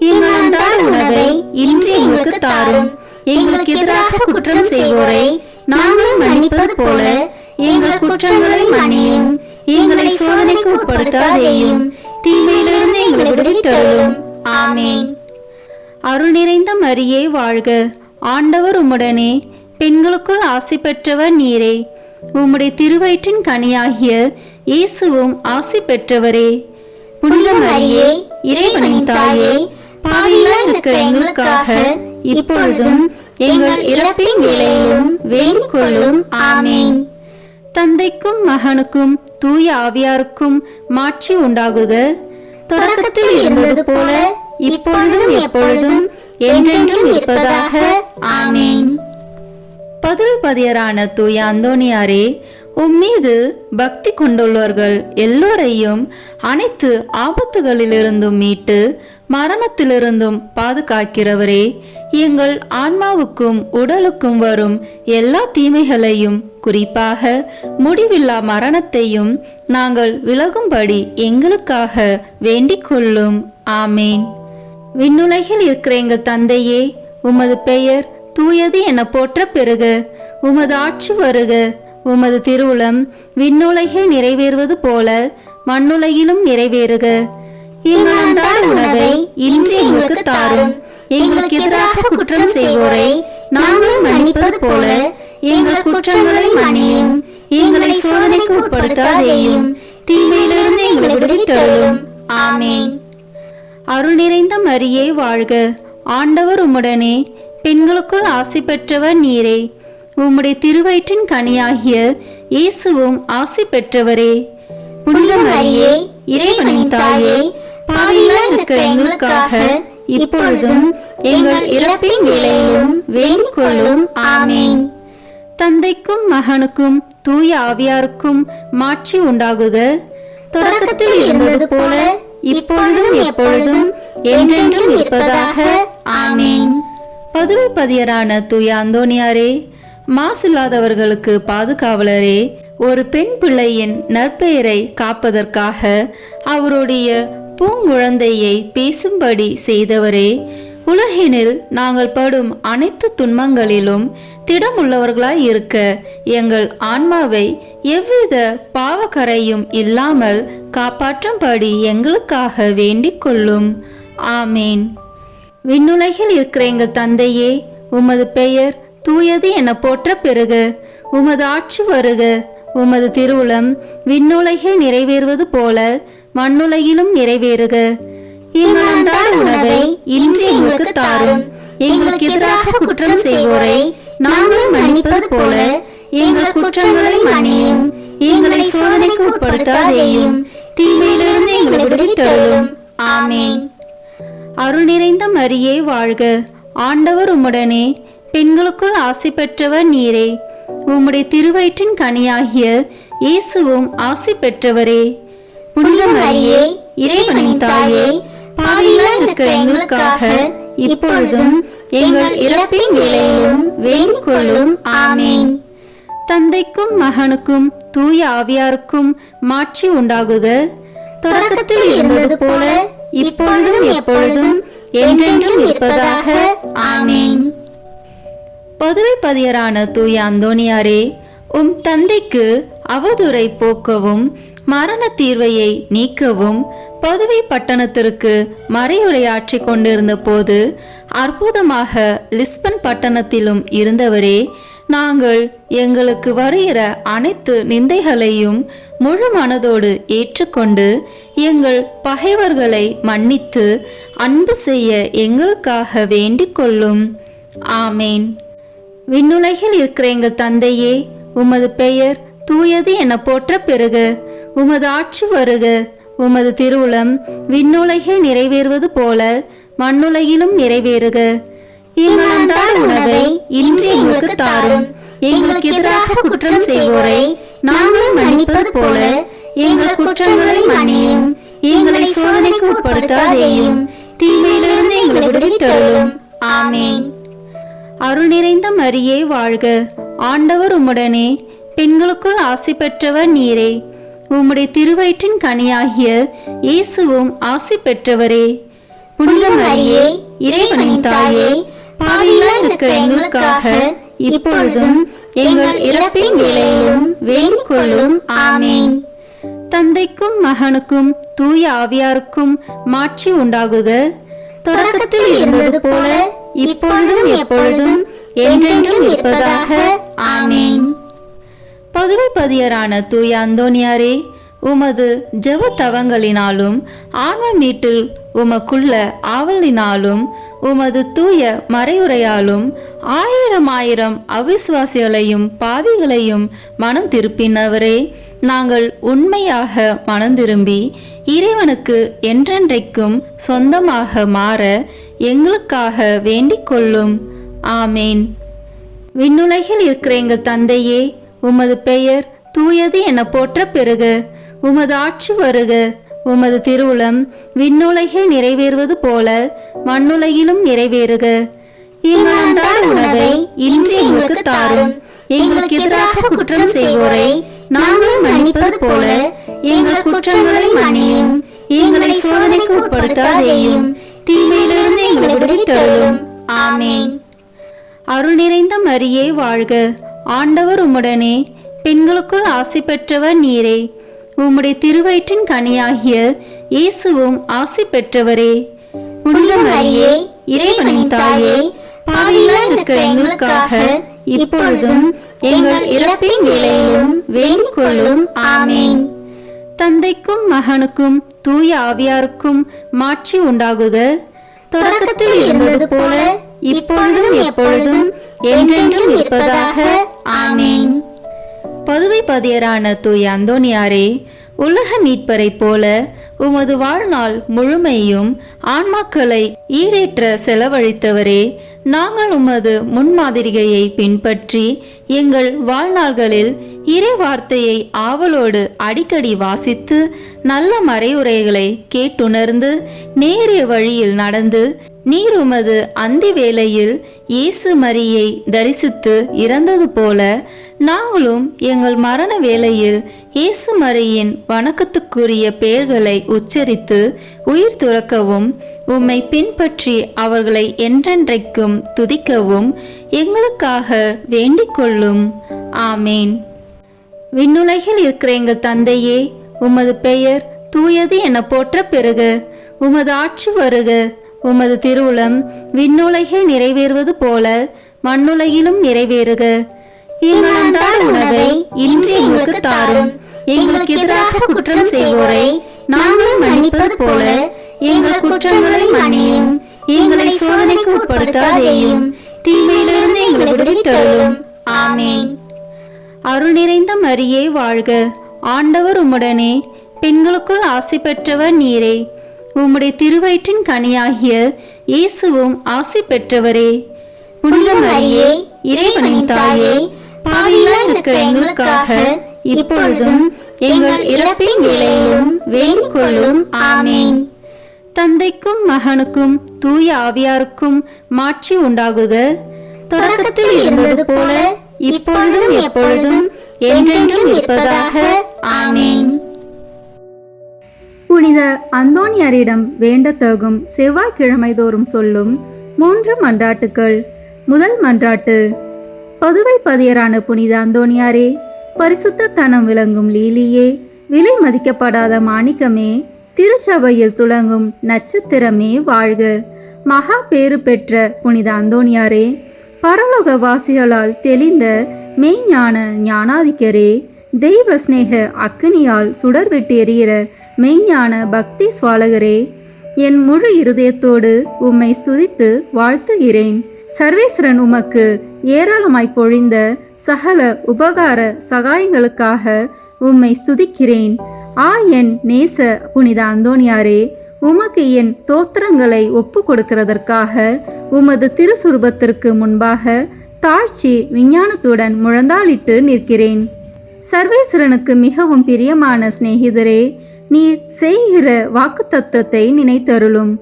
எங்கள் அன்றாட உணவை இன்று எங்களுக்கு தாரும். எங்களுக்கு எதிராக குற்றம் செய்வோரை நாங்கள் மன்னிப்பது போல எங்கள் குற்றங்களை மன்னியும். எங்களை சோதனைக்கு உட்படுத்தாதேயும், தீமையிலிருந்து எங்களை விடுவித்தருளும். ஆமேன். அருள் நிறைந்த மரியே வாழ்க. ஆண்டவர் உம்முடனே, பெண்களுக்குள் ஆசி பெற்றவர் நீரே. உம்முடைய திருவயிற்றின் கனியாகிய இயேசுவும் ஆசி பெற்றவரே. புனித மரியே, இறைவனின் தாயே, பாவிகளாய் இருக்கிற எங்களுக்காக இப்பொழுதும் எங்கள் இறப்பின் வேளையிலும் வேண்டிக் கொள்ளும். ஆமேன். தந்தைக்கும் மகனுக்கும் தூய ஆவியாருக்கும் மாட்சி உண்டாகுக. தொடக்கத்தில் இருந்தது போல இப்பொழுதும் எப்பொழுதும் என்றென்றும் இருப்பதாக. ஆமேன். பதுவைப்பதியரான தூய அந்தோணியாரே, உம்மீது பக்தி கொண்டுள்ளவர்கள் எல்லோரையும் அனைத்து ஆபத்துகளிலிருந்தும் மீட்டு மரணத்திலிருந்தும் பாதுகாக்கிறவரே, எங்கள் ஆன்மாவுக்கும் உடலுக்கும் வரும் எல்லா தீமைகளையும், குறிப்பாக முடிவில்லா மரணத்தையும் நாங்கள் விலகும்படி எங்களுக்காக வேண்டிக் கொள்ளும். ஆமேன். விண்ணுலகில் இருக்கிற எங்கள் தந்தையே, உமது பெயர் தூயது என போற்ற பெறுக. உமது ஆட்சி வருக. உமது திருவுளம் விண்ணுலகில் நிறைவேறுவது போல மண்ணுலகிலும் நிறைவேறுக. எங்கள் அன்றாட உணவை இன்று எங்களுக்கு தாரும். எங்களுக்கு எதிராக குற்றம் செய்வோரை நாங்கள் மன்னிப்பது போல எங்கள் குற்றங்களை மன்னியும். எங்களை சோதனைக்கு உட்படுத்தாதேயும், தீமையிலிருந்து எங்களை விடுவித்தருளும். ஆமேன். அருள் நிறைந்த மரியே வாழ்க. ஆண்டவர் உம்முடனே, பெண்களுக்குள் ஆசி பெற்றவர் நீரே. உம்முடைய திருவயிற்றின் கனியாகிய இயேசுவும் ஆசி பெற்றவரே. புனித மரியே, இறைவனின் தாயே, பாவிகளாய் இருக்கிற எங்களுக்காக இப்பொழுதும் எங்கள் இறப்பின் வேளையிலும் வேண்டிக் கொள்ளும். ஆமேன். தந்தைக்கும் மகனுக்கும் தூய ஆவியாருக்கும் மாட்சி உண்டாகுக. தொடக்கத்தில் இருந்தது போல இப்பொழுதும் எப்பொழுதும் என்றென்றும் இருப்பதாக. ஆமேன். பதுவைப்பதியரான தூய அந்தோணியாரே, மாசில்லாதவர்களுக்கு பாதுகாவலரே, ஒரு பெண் பிள்ளையின் நற்பெயரை காப்பதற்காக அவருடைய பூங்குழந்தையை பேசும்படி செய்தவரே, உலகினில் நாங்கள் படும் அனைத்து துன்பங்களிலும் திடமுள்ளவர்களாய் இருக்க எங்கள் ஆன்மாவை எவ்வித பாவக்கரையும் இல்லாமல் காப்பாற்றும்படி எங்களுக்காக வேண்டிக் கொள்ளும். ஆமேன். விண்ணுலகில் இருக்கிற எங்கள் தந்தையே, உமது பெயர் தூயது என போற்ற பெறுக. உமது ஆட்சி வருக. உமது திருவுளம் விண்ணுலகில் நிறைவேறுவது போல மண்ணுலகிலும் நிறைவேறுக. எங்கள் அன்றாட உணவை இன்று எங்களுக்கு தாரும். எங்களுக்கு எதிராக குற்றம் செய்வோரை நாங்கள் மன்னிப்பது போல எங்கள் குற்றங்களை மன்னியும். எங்களை சோதனைக்கு உட்படுத்தாதேயும், தீமையிலிருந்து எங்களை விடுவித்தருளும். ஆமேன். அருள் நிறைந்த மரியே வாழ்க. ஆண்டவர் உம்முடனே, பெண்களுக்குள் ஆசி பெற்றவர் நீரே. உம்முடைய திருவயிற்றின் கனியாகிய இயேசுவும் ஆசி பெற்றவரே. புனித மரியே, இறைவனின் தாயே, பாவிகளாய் இருக்கிற எங்களுக்காக இப்பொழுதும் எங்கள் இறப்பின் வேளையிலும் வேண்டிக் கொள்ளும். ஆமேன். தந்தைக்கும் மகனுக்கும் தூய ஆவியாருக்கும் மாட்சி உண்டாகுக. தொடக்கத்தில் இருந்தது போல இப்பொழுதும் எப்பொழுதும் என்றென்றும் இருப்பதாக. ஆமேன். பதுவைப்பதியரான தூய அந்தோணியாரே, உம் தந்தைக்கு அவதூறை போக்கவும் மரண தீர்வையை நீக்கவும் பதுவை பட்டணத்திற்கு மறையுரையாற்றி கொண்டிருந்த போது அற்புதமாக லிஸ்பன் பட்டணத்திலும் இருந்தவரே, நாங்கள் எங்களுக்கு வருகிற அனைத்து நிந்தைகளையும் முழு மனதோடு ஏற்றுக்கொண்டு எங்கள் பகைவர்களை மன்னித்து அன்பு செய்ய எங்களுக்காக வேண்டிக் கொள்ளும். ஆமேன். விண்ணுலகில் இருக்கிற எங்கள் தந்தையே, உமது பெயர் தூயது என போற்ற பெறுக. உமது ஆட்சி வருக. உமது திருவுளம் விண்ணுலகில் நிறைவேறுவது போல மண்ணுலகிலும் நிறைவேறுக. எங்கள் அன்றாட உணவை இன்று எங்களுக்கு தாரும். எங்களுக்கு எதிராக குற்றம் செய்வோரை நாங்கள் மன்னிப்பது போல எங்கள் குற்றங்களை மன்னியும். எங்களை சோதனைக்கு உட்படுத்தாதேயும், தீமையிலிருந்து எங்களை விடுவித்தருளும். ஆமென். அருள் நிறைந்த மரியே வாழ்க, ஆண்டவர் உம்முடனே, பெண்களுக்குள் ஆசி பெற்றவர் நீரே. உம்முடைய திருவயிற்றின் கனியாகிய இயேசுவும் ஆசி பெற்றவரே. புனித மரியே, இறைவனின் தாயே, பாவிகளாய் இருக்கிற எங்களுக்காக இப்பொழுதும் எங்கள் இறப்பின் வேளையிலும் வேண்டிக் கொள்ளும். ஆமென். தந்தைக்கும் மகனுக்கும் தூய ஆவியாருக்கும் மாட்சி உண்டாகுக, தொடக்கத்தில் இருந்தது போல இப்பொழுதும் எப்பொழுதும் என்றென்றும் இருப்பதாக. ஆமென். பதுவை பதியரான தூய அந்தோனியாரே, உமது ஜெப தவங்களினாலும் ஆன்ம மீட்டில் உமக்குள்ள ஆவலினாலும் உமது தூய மறையுரையாலும் ஆயிரம் ஆயிரம் அவிசுவாசிகளையும் பாவிகளையும் மனம் திருப்பினவரே, நாங்கள் உண்மையாக மனம் திரும்பி இறைவனுக்கு என்றென்றைக்கும் சொந்தமாக மாற எங்களுக்காக வேண்டிக் கொள்ளும். ஆமேன். விண்ணுலகில் இருக்கிற எங்கள் தந்தையே, உமது பெயர் தூயது என போற்ற பெறுக. உமது ஆட்சி வருக. உமது திருவுளம் விண்ணுலகில் நிறைவேறுவது போல மண்ணுலகிலும் நிறைவேறுக. எங்கள் அன்றாட உணவை இன்று எங்களுக்கு தாரும். எங்களுக்கு எதிராக குற்றம் செய்வோரை நாங்கள் மன்னிப்பது போல எங்கள் குற்றங்களை மன்னியும். எங்களை சோதனைக்கு உட்படுத்தாதேயும், தீமையிலிருந்து எங்களை விடுவித்தருளும். ஆமென். அருள் நிறைந்த மரியே வாழ்க, ஆண்டவர் உம்முடனே, பெண்களுக்குள் ஆசி பெற்றவர் நீரே. உம்முடைய திருவயிற்றின் கனியாகிய இயேசுவும் ஆசி பெற்றவரே. புனித மரியே, இறைவனின் தாயே, பாவிகளாய் இருக்கிற எங்களுக்காக இப்பொழுதும் எங்கள் இறப்பின் வேளையிலும் வேண்டிக் கொள்ளும். ஆமென். தந்தைக்கும் மகனுக்கும் தூய ஆவியாருக்கும் மாட்சி உண்டாகுக, தொடக்கத்தில் இருந்தது போல இப்பொழுதும் எப்பொழுதும் என்றென்றும் இருப்பதாக. ஆமென். பதுவை பதியரான தூய அந்தோனியாரே, உலக மீட்பரை போல உமது வாழ்நாள் முழுமையும் ஆன்மாக்களை ஈடேற்ற செலவழித்தவரே, நாங்கள் உமது முன்மாதிரிகையை பின்பற்றி எங்கள் வாழ்நாள்களில் இறை வார்த்தையை ஆவலோடு அடிக்கடி வாசித்து நல்ல மறையுரைகளை கேட்டுணர்ந்து நேரிய வழியில் நடந்து நீர் உமது அந்தி வேளையில் இயேசு மரியை தரிசித்து இறந்தது போல நாங்களும் எங்கள் மரண வேளையில் இயேசு மரியின் வணக்கத்துக்குரிய பெயர்களை உச்சரித்து உயிர் துறக்கவும் உம்மை பின்பற்றி அவர்களை என்றென்றைக்கும் துதிக்கவும் எங்களுக்காக வேண்டிக் கொள்ளும். ஆமேன். விண்ணுலகில் இருக்கிற எங்கள் தந்தையே, உமது பெயர் தூயது என போற்ற பெறுக. உமது ஆட்சி வருக. உமது திருவுளம் விண்ணுலகில் நிறைவேறுவது போல மண்ணுலகிலும் நிறைவேறுக. எங்கள் அன்றாட உணவை இன்று எங்களுக்கு தாரும். எங்களுக்கு எதிராக குற்றம் செய்வோரை நாங்கள் மன்னிப்பது போல எங்கள் குற்றங்களை மன்னியும். எங்களை சோதனைக்கு உட்படுத்தாதேயும், தீமையிலிருந்து எங்களை விடுவித்தருளும். ஆமென். அருள் நிறைந்த மரியே வாழ்க, ஆண்டவர் உம்முடனே, பெண்களுக்குள் ஆசி பெற்றவர் நீரே. உம்முடைய திருவயிற்றின் கனியாகிய இயேசுவும் ஆசி பெற்றவரே. புனித மரியே, இறைவனின் தாயே, பாவிகளாய் இருக்கிற எங்களுக்காக இப்பொழுதும் எங்கள் இறப்பின் வேளையிலும் வேண்டிக் கொள்ளும். ஆமென். தந்தைக்கும் மகனுக்கும் தூய ஆவியாருக்கும் மாட்சி உண்டாகுக, தொடக்கத்தில் இருந்தது போல இப்பொழுதும் எப்பொழுதும் என்றென்றும் இருப்பதாக. ஆமென். புனித அந்தோனியாரிடம் வேண்டத்தகும் செவ்வாய்க்கிழமை தோறும் சொல்லும் 3 மன்றாட்டுக்கள். முதல் மன்றாட்டு. பதுவை பதியரான புனித அந்தோனியாரே, பரிசுத்த தனம் விளங்கும் லீலியே, விலை மதிக்கப்படாத மாணிக்கமே, திருச்சபையில் துளங்கும் நட்சத்திரமே வாழ்க. மகா பேறு பெற்ற புனித அந்தோனியாரே, பரலோக வாசிகளால் தெளிந்த மெய்ஞான ஞானாதிக்கரே, தெய்வ ஸ்நேக அக்கினியால் சுடர்விட்டு எரிகிற மெய்ஞான பக்தி சுவாலகரே, என் முழு இருதயத்தோடு உம்மை ஸ்துதித்து வாழ்த்துகிறேன். சர்வேஸ்வரன் உமக்கு ஏராளமாய் பொழிந்த சகல உபகார சகாயங்களுக்காக உம்மை ஸ்துதிக்கிறேன். என் நேச புனித அந்தோனியாரே, உமக்கு என் தோத்திரங்களை ஒப்பு கொடுக்கிறதற்காக உமது திருசுரூபத்திற்கு முன்பாக தாழ்ச்சி விஞ்ஞானத்துடன் முழந்தாளிட்டு நிற்கிறேன். சர்வேஸ்வரனுக்கு மிகவும் பிரியமான சிநேகிதரே, நீர் செய்கிற வாக்குத்தத்தத்தை நினைத்தருளும்.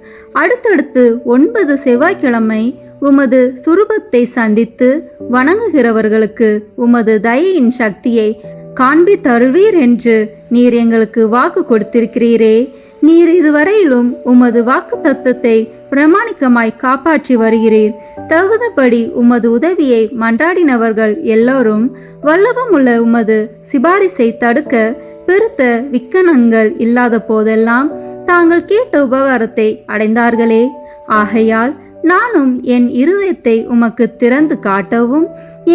அடுத்தடுத்து 9 செவ்வாய்க்கிழமை உமது சுரூபத்தை சந்தித்து வணங்குகிறவர்களுக்கு உமது தயையின் சக்தியை காண்பித்தருள்வீர் என்று நீர் எங்களுக்கு வாக்கு கொடுத்திருக்கிறீரே. நீர் இதுவரையிலும் உமது வாக்கு தத்தத்தை பிரமாணிக்கமாய் காப்பாற்றி வருகிறீர். தகுந்தபடி உமது உதவியை மன்றாடினவர்கள் எல்லோரும் வல்லபமுள்ள உமது சிபாரிசை தடுக்க பெருத்த விக்கனங்கள் இல்லாத போதெல்லாம் தாங்கள் கேட்ட உபகாரத்தை அடைந்தார்களே. ஆகையால் நானும் என் இருதயத்தை உமக்கு திறந்து காட்டவும்,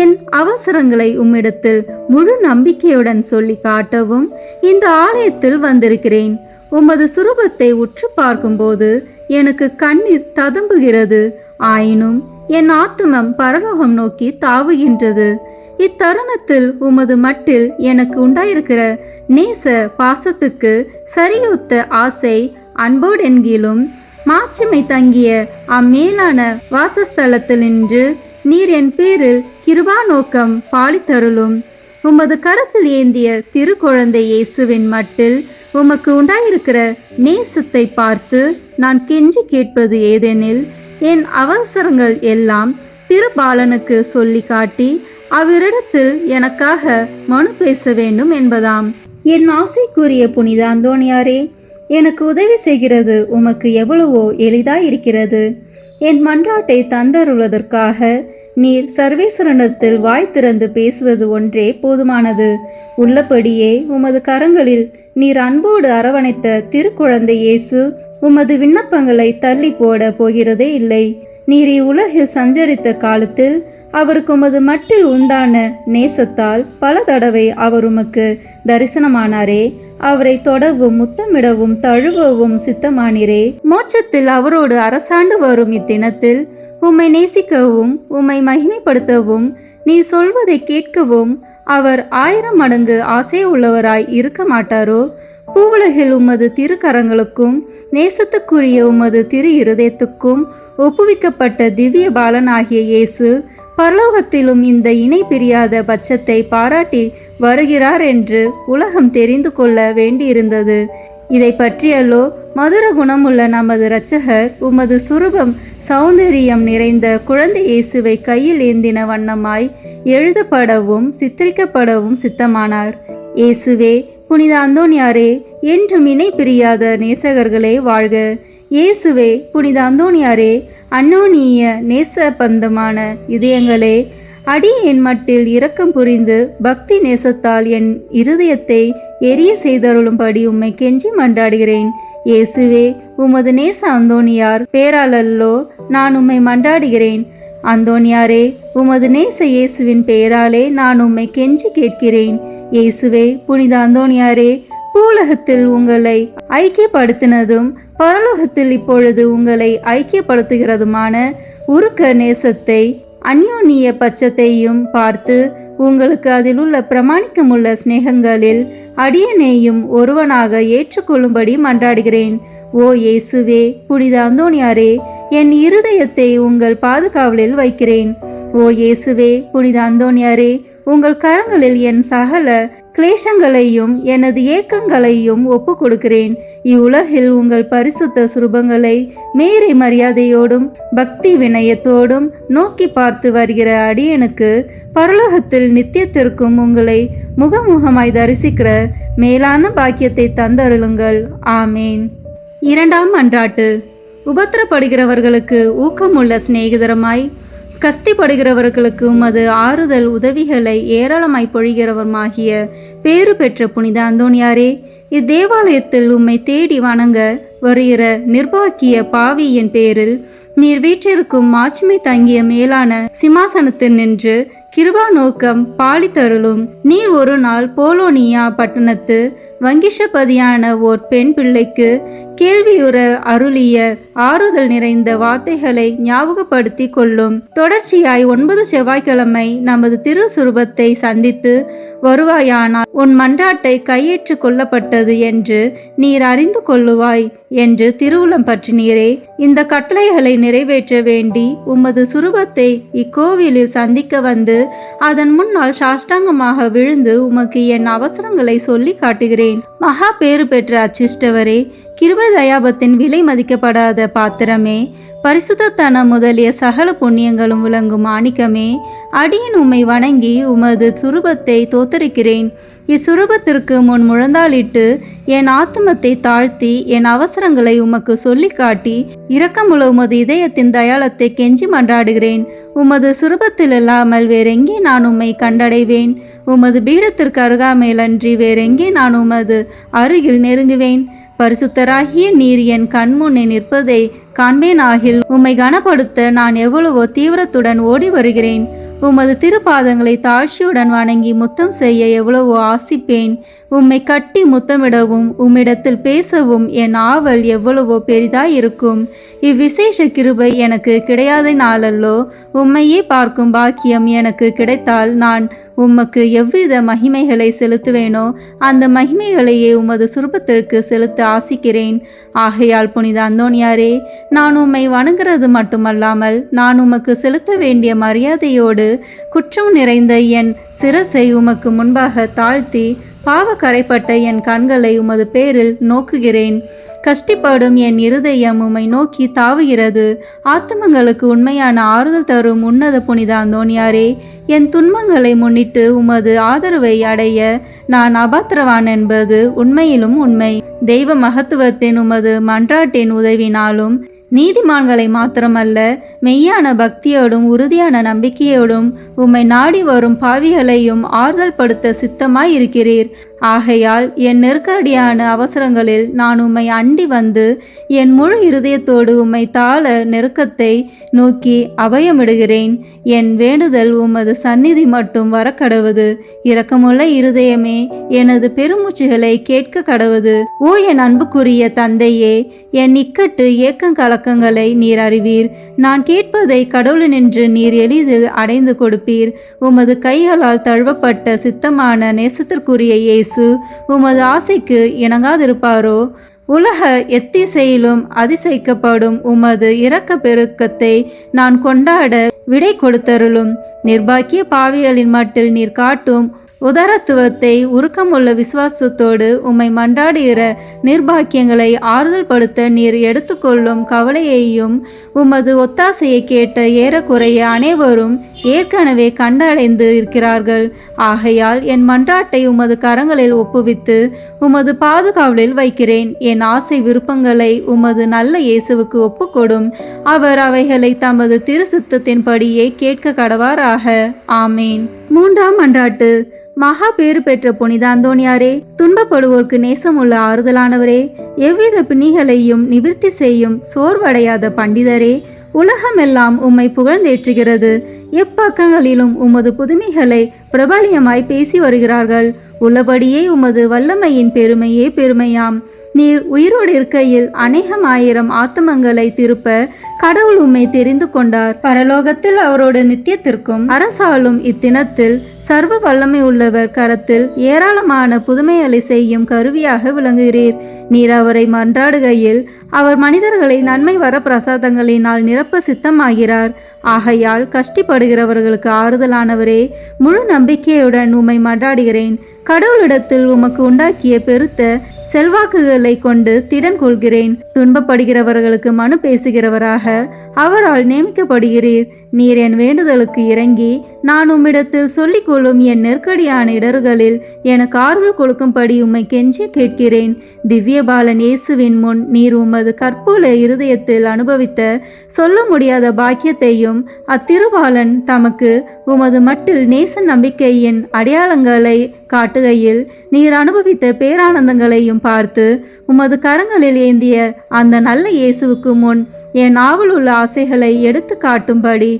என் அவசரங்களை உம்மிடத்தில் முழு நம்பிக்கையுடன் சொல்லி காட்டவும் இந்த ஆலயத்தில் வந்திருக்கிறேன். உமது சுரூபத்தை உற்று பார்க்கும்போது எனக்கு கண்ணீர் ததும்புகிறது. ஆயினும் என் ஆத்துமம் பரலோகம் நோக்கி தாவுகின்றது. இத்தருணத்தில் உமது மட்டில் எனக்கு உண்டாயிருக்கிற நேச பாசத்துக்கு சரியொத்த ஆசை அன்போடென்கிலும் மாட்சிமை தங்கிய அம்மேலான வாசஸ்தலத்தினின்று நீர் என் பேரில் கிருபா நோக்கம் பாலித்தருளும். உமது கரத்தில் ஏந்திய திருக்குழந்தை இயேசுவின் மட்டில் உமக்கு உண்டாயிருக்கிற நேசத்தை பார்த்து நான் கெஞ்சி கேட்பது ஏதெனில், என் அவசரங்கள் எல்லாம் திருபாலனுக்கு சொல்லி காட்டி அவ்விடத்தில் எனக்காக மனு பேச வேண்டும் என்பதாம். என் ஆசைக்குரிய புனித அந்தோணியாரே, எனக்கு உதவி செய்கிறது உமக்கு எவ்வளவோ எளிதாயிருக்கிறது. என் மன்றாட்டை தந்தருள்வதற்காக நீர் சர்வேஸ்வரனிடத்தில் வாய் திறந்து பேசுவது ஒன்றே போதுமானது. உள்ளபடியே உமது கரங்களில் நீர் அன்போடு அரவணைத்த திருக்குழந்தை இயேசு உமது விண்ணப்பங்களை தள்ளி போட போகிறதே இல்லை. நீர் இவ்வுலகில் சஞ்சரித்த காலத்தில் அவருக்கு உமது மட்டில் உண்டான நேசத்தால் பல தடவை அவர் உமக்கு தரிசனமானாரே. அவரை தொடவும் முத்தமிடவும் தழுவவும் சித்தமானீரே. மோட்சத்தில் அவரோடு அரசாண்டு வரும் இத்தினத்தில் உம்மை நேசிக்கவும் உம்மை மகிமைப்படுத்தவும் நீ சொல்வதை கேட்கவும் அவர் 1000 மடங்கு ஆசை உள்ளவராய் இருக்க மாட்டாரோ? பூவுலகில் உமது திருக்கரங்களுக்கும் நேசத்துக்குரிய உமது திரு இருதயத்துக்கும் ஒப்புவிக்கப்பட்ட திவ்ய பாலனாகிய இயேசு பரலோகத்திலும் இந்த இணை பிரியாத பட்சத்தை பாராட்டி வருகிறார் என்று உலகம் தெரிந்து கொள்ள வேண்டியிருந்தது. இதை பற்றியல்லோ மதுர குணமுள்ள நமது இரட்சகர் உமது சுரூபம் சௌந்தரியம் நிறைந்த குழந்தை இயேசுவை கையில் ஏந்தின வண்ணமாய் எழுதப்படவும் சித்தரிக்கப்படவும் சித்தமானார். இயேசுவே, புனித அந்தோணியாரே, என்றும் இணை பிரியாத நேசகர்களே வாழ்க. இயேசுவே, புனித அந்தோணியாரே, அன்னோனிய நேச பந்தமான இதயங்களே, அடியேன் மட்டில் இரக்கம் புரிந்து பக்தி நேசத்தால் என் இருதயத்தை எரிய செய்தருளும்படி உம்மை கெஞ்சி மன்றாடுகிறேன். இயேசுவே, உமது நேச அந்தோணியார் பேராலல்லோ நான் உம்மை மன்றாடுகிறேன். அந்தோணியாரே, உமது நேச இயேசுவின் பெயராலே நான் உம்மை கெஞ்சி கேட்கிறேன். இயேசுவே, புனித அந்தோணியாரே, பூலகத்தில் உங்களை ஐக்கியப்படுத்தினதும் பரலோகத்தில் இப்பொழுது உங்களை ஐக்கியப்படுத்துகிறதுமான உருக்க நேசத்தை அந்யோன்ய பட்சத்தையும் பார்த்து உங்களுக்கு அதில் உள்ள பிரமாணிக்கமுள்ள சிநேகங்களில் அடியனையும் ஒருவனாக ஏற்றுக்கொள்ளும்படி மன்றாடுகிறேன். ஓ இயேசுவே, புனித அந்தோணியாரே, என் இருதயத்தை உங்கள் பாதுகாவலில் வைக்கிறேன். ஓ இயேசுவே, புனித அந்தோணியாரே, உங்கள் கரங்களில் என் சகல கிளேசங்களையும் எனது ஏக்கங்களையும் ஒப்பு கொடுக்கிறேன். இவ்வுலகில் உங்கள் பரிசுத்த சுரூபங்களை மேரி மரியாதையோடும் பக்தி வினயத்தோடும் நோக்கி பார்த்து வருகிற அடியனுக்கு பரலோகத்தில் நித்தியத்திற்கும் உங்களை முகமுகமாய் தரிசிக்கிற மேலான பாக்கியத்தை தந்தருளுங்கள். ஆமேன். 2ஆம் மன்றாட்டு. உபத்திரப்படுகிறவர்களுக்கு ஊக்கமுள்ள சிநேகிதரமாய் கஸ்திப்படுகிறவர்களுக்கு உமது ஆறுதல் உதவிகளை ஏராளமாய் பொழிகிறவருமாகிய பேறு பெற்ற புனித அந்தோணியாரே, இத்தேவாலயத்தில் உம்மை தேடி வணங்க வருகிற நிர்பாக்கிய பாவியின் பேரில் நீர் வீற்றிருக்கும் மாட்சிமை தங்கிய மேலான சிம்மாசனத்தில் நின்று கிருபா நோக்கம் பாலித்தருளும். நீர் ஒரு நாள் போலோனியா பட்டணத்து வங்கிஷபதியான ஓர் பெண் பிள்ளைக்கு கேள்வியுற அருளிய ஆறுதல் நிறைந்த வார்த்தைகளை ஞாபகப்படுத்தி கொள்ளும். தொடர்ச்சியாய் 9 செவ்வாய்க்கிழமை நமது திருசுரூபத்தை சந்தித்து வருவாயானால் உன் மன்றாட்டை கையேற்று கொள்ளப்பட்டது என்று நீர் அறிந்து கொள்ளுவாய் என்று திருவுளம் பற்றினீரே. இந்த கட்டளைகளை நிறைவேற்ற வேண்டி உமது சுரூபத்தை இக்கோவிலில் சந்திக்க வந்து அதன் முன்னால் சாஷ்டாங்கமாக விழுந்து உமக்கு என் அவசரங்களை சொல்லி காட்டுகிறேன். மகா பேறு பெற்ற அச்சிஷ்டவரே, கிருபை தயாபத்தின் விலை மதிக்கப்படாத பாத்திரமே, பரிசுத்தத்தனம் முதலிய சகல புண்ணியங்களும் விளங்கும் மாணிக்கமே, அடியேன் உம்மை வணங்கி உமது சுரூபத்தை தோத்தரிக்கிறேன். இச்சுரூபத்திற்கு முன் முழந்தாளிட்டு என் ஆத்துமத்தை தாழ்த்தி என் அவசரங்களை உமக்கு சொல்லி காட்டி இரக்கமுள்ள உமது இதயத்தின் தயாளத்தை கெஞ்சி மன்றாடுகிறேன். உமது சுரூபத்தில் இல்லாமல் வேறெங்கே நான் உம்மை கண்டடைவேன்? உமது பீடத்திற்கு அருகாமையிலன்றி வேறெங்கே நான் உமது அருகில் நெருங்குவேன்? பரிசுத்தராகிய நீர் என் கண்முன்னே நிற்பதை காண்பேனாகில் உம்மை கனப்படுத்த நான் எவ்வளவோ தீவிரத்துடன் ஓடி வருகிறேன். உமது திருப்பாதங்களை தாழ்ச்சியுடன் வணங்கி முத்தம் செய்ய எவ்வளவோ ஆசிப்பேன். உம்மை கட்டி முத்தமிடவும் உம்மிடத்தில் பேசவும் என் ஆவல் எவ்வளவோ பெரிதாயிருக்கும். இவ்விசேஷ கிருபை எனக்கு கிடையாத நாளல்லோ. உம்மையே பார்க்கும் பாக்கியம் எனக்கு கிடைத்தால் நான் உமக்கு எவ்வித மகிமைகளை செலுத்துவேனோ அந்த மகிமைகளையே உமது சுரூபத்திற்கு செலுத்த ஆசிக்கிறேன். ஆகையால் புனித அந்தோணியாரே, நான் உம்மை வணங்குறது மட்டுமல்லாமல் நான் உமக்கு செலுத்த வேண்டிய மரியாதையோடு குற்றம் நிறைந்த என் சிரசை உமக்கு முன்பாக தாழ்த்தி பாவ கரைப்பட்ட என் கண்களை உமது பேரில் நோக்குகிறேன். கஷ்டிப்படும் என் இருதயம் உம்மை நோக்கி தாவுகிறது. ஆத்துமங்களுக்கு உண்மையான ஆறுதல் தரும் உன்னத புனித அந்தோணியாரே, என் துன்பங்களை முன்னிட்டு உமது ஆதரவை அடைய நான் அபாத்திரவான் என்பது உண்மையிலும் உண்மை. தெய்வ மகத்துவத்தின் உமது மன்றாட்டின் உதவினாலும் நீதிமான்களை மாத்திரமல்ல, மெய்யான பக்தியோடும் உறுதியான நம்பிக்கையோடும் உம்மை நாடி வரும் பாவிகளையும் ஆறுதல் படுத்த சித்தமாய் இருக்கிறீர். ஆகையால் என் நெருக்கடியான அவசரங்களில் நான் உம்மை அண்டி வந்து என் முழு இருதயத்தோடு உம்மை தாழ நெருக்கத்தை நோக்கி அபயமிடுகிறேன். என் வேண்டுதல் உமது சந்நிதி மட்டும் வர கடவுது. இரக்கமுள்ள இருதயமே, எனது பெருமூச்சுகளை கேட்க கடவுது. ஓ என் அன்புக்குரிய தந்தையே, என் இக்கட்டு ஏக்கங்கலக்கங்களை நீர் அறிவீர். நான் கேட்பதை கடவுளினின்று நீர் எளிதில் அடைந்து கொடுப்பீர். உமது கைகளால் தழுவப்பட்ட சித்தமான நேசத்திற்குரிய இயேசு உமது ஆசைக்கு இணங்காதிருப்பாரோ? உலக எத்திசையிலும் அதிசயிக்கப்படும் உமது இரக்க பெருக்கத்தை நான் கொண்டாட விடை கொடுத்தருளும். நிர்பாக்கிய பாவிகளின் மட்டில் நீர் காட்டும் உதாரத்துவத்தை உருக்கமுள்ள விசுவாசத்தோடு உம்மை மன்றாடுகிற நிர்பாக்கியங்களை ஆறுதல் படுத்த நீர் எடுத்துக்கொள்ளும் கவலையையும் உமது ஒத்தாசையை கேட்ட ஏறக்குறைய அனைவரும் ஏற்கனவே கண்டடைந்து இருக்கிறார்கள். ஆகையால் என் மன்றாட்டை உமது கரங்களில் ஒப்புவித்து உமது பாதுகாவலில் வைக்கிறேன். என் ஆசை விருப்பங்களை உமது நல்ல இயேசுவுக்கு ஒப்புக்கொடும். அவர் அவைகளை தமது திரு சித்தத்தின்படியே கேட்க கடவாராக. ஆமேன். 3ஆம் மன்றாட்டு. மகா பேறு பெற்ற புனித அந்தோணியாரே, துன்பப்படுவோர்க்கு நேசமுள்ள ஆறுதலானவரே, எவ்வித பிணிகளையும் நிவிர்த்தி செய்யும் சோர்வடையாத பண்டிதரே, உலகமெல்லாம் உம்மை புகழ்ந்தேற்றுகிறது. எப்பக்கங்களிலும் உமது புதுமைகளை பிரபலியமாய் பேசி வருகிறார்கள். உள்ளபடியே உமது வல்லமையின் பெருமையே பெருமையாம். நீர் உயிரோடு இருக்கையில் அநேகம் ஆயிரம் ஆத்மங்களை திருப்ப கடவுள் உம்மை தெரிந்து கொண்டார். பரலோகத்தில் அவரோடு நித்தியத்திற்கும் அரசாலும் இத்தினத்தில் சர்வ வல்லமை உள்ளவர் கரத்தில் ஏராளமான புதுமைகளை செய்யும் கருவியாக விளங்குகிறீர். நீர் அவரை மன்றாடுகையில் அவர் மனிதர்களை நன்மை வர பிரசாதங்களினால் நிரப்ப சித்தமாகிறார். ஆகையால் கஷ்டப்படுகிறவர்களுக்கு ஆறுதலானவரே, முழு நம்பிக்கையுடன் உம்மை மன்றாடுகிறேன். கடவுளிடத்தில் உமக்கு உண்டாக்கிய பெருத்த செல்வாக்குகளை கொண்டு திடன் கொள்கிறேன். துன்பப்படுகிறவர்களுக்கு மனு பேசுகிறவராக அவரால் நியமிக்கப்படுகிறீர். நீர் என் வேண்டுதலுக்கு இறங்கி நான் உம்மிடத்தில் சொல்லிக் கொள்ளும் என் நெருக்கடியான இடர்களில் எனக்கு ஆறுதல் கொடுக்கும்படி உம்மை கெஞ்சி கேட்கிறேன். திவ்ய பாலன் இயேசுவின் முன் நீர் உமது கற்புள்ள இருதயத்தில் அனுபவித்த சொல்ல முடியாத பாக்கியத்தையும் அத்திருபாலன் தமக்கு உமது மட்டில் நேச நம்பிக்கையின் அடையாளங்களை காட்டுகையில் நீர் அனுபவித்த பேரானந்தங்களையும் பார்த்து உமது கரங்களில் ஏந்திய அந்த நல்ல இயேசுவுக்கு முன் என் ஆவலுள்ள ஆசைகளை எடுத்து காட்டும்படி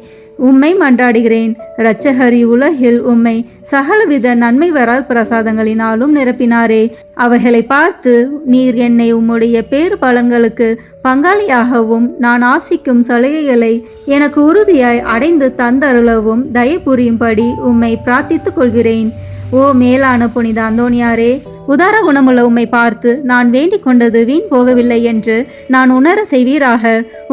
உம்மை மன்றாடுகிறேன். இரட்சகரி உலகில் உம்மை சகலவித நன்மை வராத பிரசாதங்களினாலும் நிரப்பினாரே. அவைகளை பார்த்து நீர் என்னை உம்முடைய பேறு பலன்களுக்கு பங்காளியாகவும் நான் ஆசிக்கும் சலுகைகளை எனக்கு உறுதியாய் அடைந்து தந்தருளவும் தயை புரியும்படி உம்மை பிரார்த்தித்துக் கொள்கிறேன். ஓ மேலான புனித அந்தோணியாரே, உதார குணமுள்ள உம்மை பார்த்து நான் வேண்டிக் கொண்டது வீண் போகவில்லை என்று நான் உணர செய்வீராக.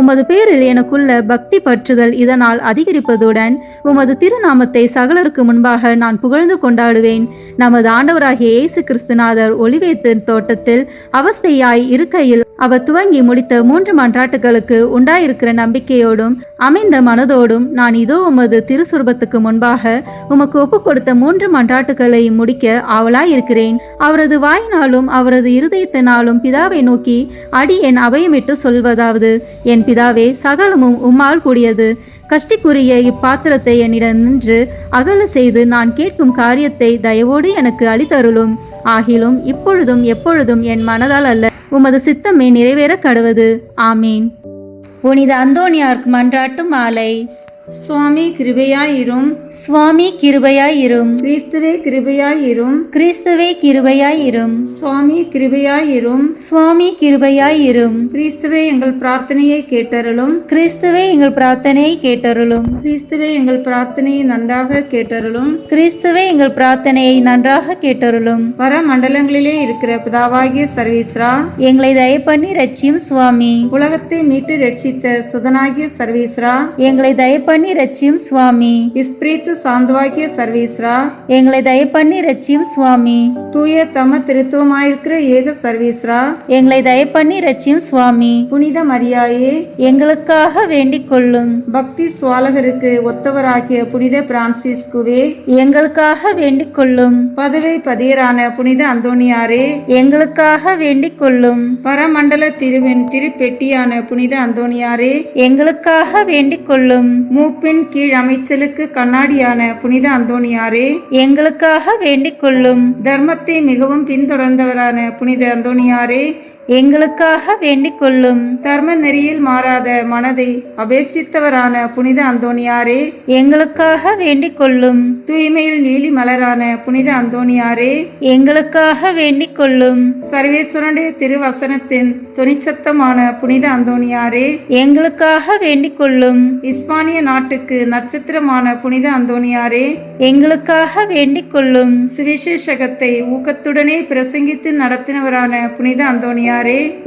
உமது பேரில் எனக்குள்ள பக்தி பற்றுதல் இதனால் அதிகரிப்பதுடன் உமது திருநாமத்தை சகலருக்கு முன்பாக நான் புகழ்ந்து கொண்டாடுவேன். நமது ஆண்டவராகிய இயேசு கிறிஸ்துநாதர் ஒலிவேத்து தோட்டத்தில் அவஸ்தையாய் இருக்கையில் அவர் துவங்கி முடித்த 3 மன்றாட்டுகளுக்கு உண்டாயிருக்கிற நம்பிக்கையோடும் அமைந்த மனதோடும் நான் இதோ உமது திருசுரூபத்துக்கு முன்பாக உமக்கு ஒப்புக் கொடுத்த 3 மன்றாட்டுகளை முடிக்க ஆவலாயிருக்கிறேன். அவரது வாயினாலும் அவரது இருதயத்தினாலும் பிதாவை நோக்கி அடியேன் அபயமிட்டு சொல்வதாவது, என் பிதாவே, சகலமும் உம்மால் கூடியது. கஷ்டிக்குரிய இப்பாத்திரத்தை என்னிடம் நின்று அகல செய்து நான் கேட்கும் காரியத்தை தயவோடு எனக்கு அளித்தருளும். ஆகிலும் இப்பொழுதும் எப்பொழுதும் என் மனதால் அல்ல, உமது சித்தமே நிறைவேற கடவது. ஆமீன். புனித அந்தோணியார்க்கு மன்றாட்டு மாலை. சுவாமி கிருபையாயிரும். சுவாமி கிருபையாயிரும். கிறிஸ்துவே கிருபையாயிரும். கிறிஸ்துவே கிருபையாயிரும். சுவாமி கிருபையாயிரும். சுவாமி கிருபையாயிரும். கிறிஸ்துவே எங்கள் பிரார்த்தனையை கேட்டருளும். கிறிஸ்துவே எங்கள் பிரார்த்தனையை கேட்டருளும். கிறிஸ்துவே எங்கள் பிரார்த்தனையை நன்றாக கேட்டருளும். கிறிஸ்துவே எங்கள் பிரார்த்தனையை நன்றாக கேட்டருளும். பரமண்டலங்களிலே இருக்கிற பிதாவாகிய சர்வீஸ்ரா, எங்களை தயப்பண்ணி ரட்சியும் சுவாமி. உலகத்தை மீட்டு ரட்சித்த சுதனாகிய சர்வீஸ்ரா, எங்களை தயப்பண்ணி ரட்சியும் சுவாமி. இஸ்பிரித்து சாந்தவாகிய சர்வீஸ்ரா, எங்களை தயப்பண்ணி ரட்சியும் சுவாமி. தூய தம திருத்துவமாயிருக்கிற ஏக சர்வீஸ்ரா, எங்களை தயப்பண்ணி ரட்சியும் சுவாமி. புனித மரியாயே, எங்களுக்காக வேண்டிக் கொள்ளும். பக்தி சுவாலகருக்கு ஒத்தவராகிய புனித பிரான்சிஸ்குவே, எங்களுக்காக வேண்டிக் கொள்ளும். பதவை பதியரான புனித அந்தோணியாரே, எங்களுக்காக வேண்டிக் கொள்ளும். பரமண்டல திருவின் திருப்பெட்டியான புனித அந்தோணியாரே, எங்களுக்காக வேண்டிக் கொள்ளும். மூப்பின் கீழ் அமைச்சலுக்கு கண்ணாடியான புனித அந்தோணியாரே, எங்களுக்காக வேண்டிக் கொள்ளும். தர்மத்தை மிகவும் பின்தொடர்ந்தவரான புனித அந்தோணியாரே, எங்களுக்காக வேண்டிக் கொள்ளும். தர்ம நெறியில் மாறாத மனதை அபேட்சித்தவரான புனித அந்தோணியாரே, எங்களுக்காக வேண்டிக் கொள்ளும். தூய்மையில் நீலி மலரான புனித அந்தோணியாரே, எங்களுக்காக வேண்டிக் கொள்ளும். சர்வேஸ்வரனுடைய திருவசனத்தின் தொனிச்சத்தமான புனித அந்தோணியாரே, எங்களுக்காக வேண்டிக் கொள்ளும். இஸ்பானிய நாட்டுக்கு நட்சத்திரமான புனித அந்தோணியாரே, எங்களுக்காக வேண்டிக் கொள்ளும். சுவிசேஷகத்தை ஊக்கத்துடனே பிரசங்கித்து நடத்தினவரான புனித அந்தோணியாரே,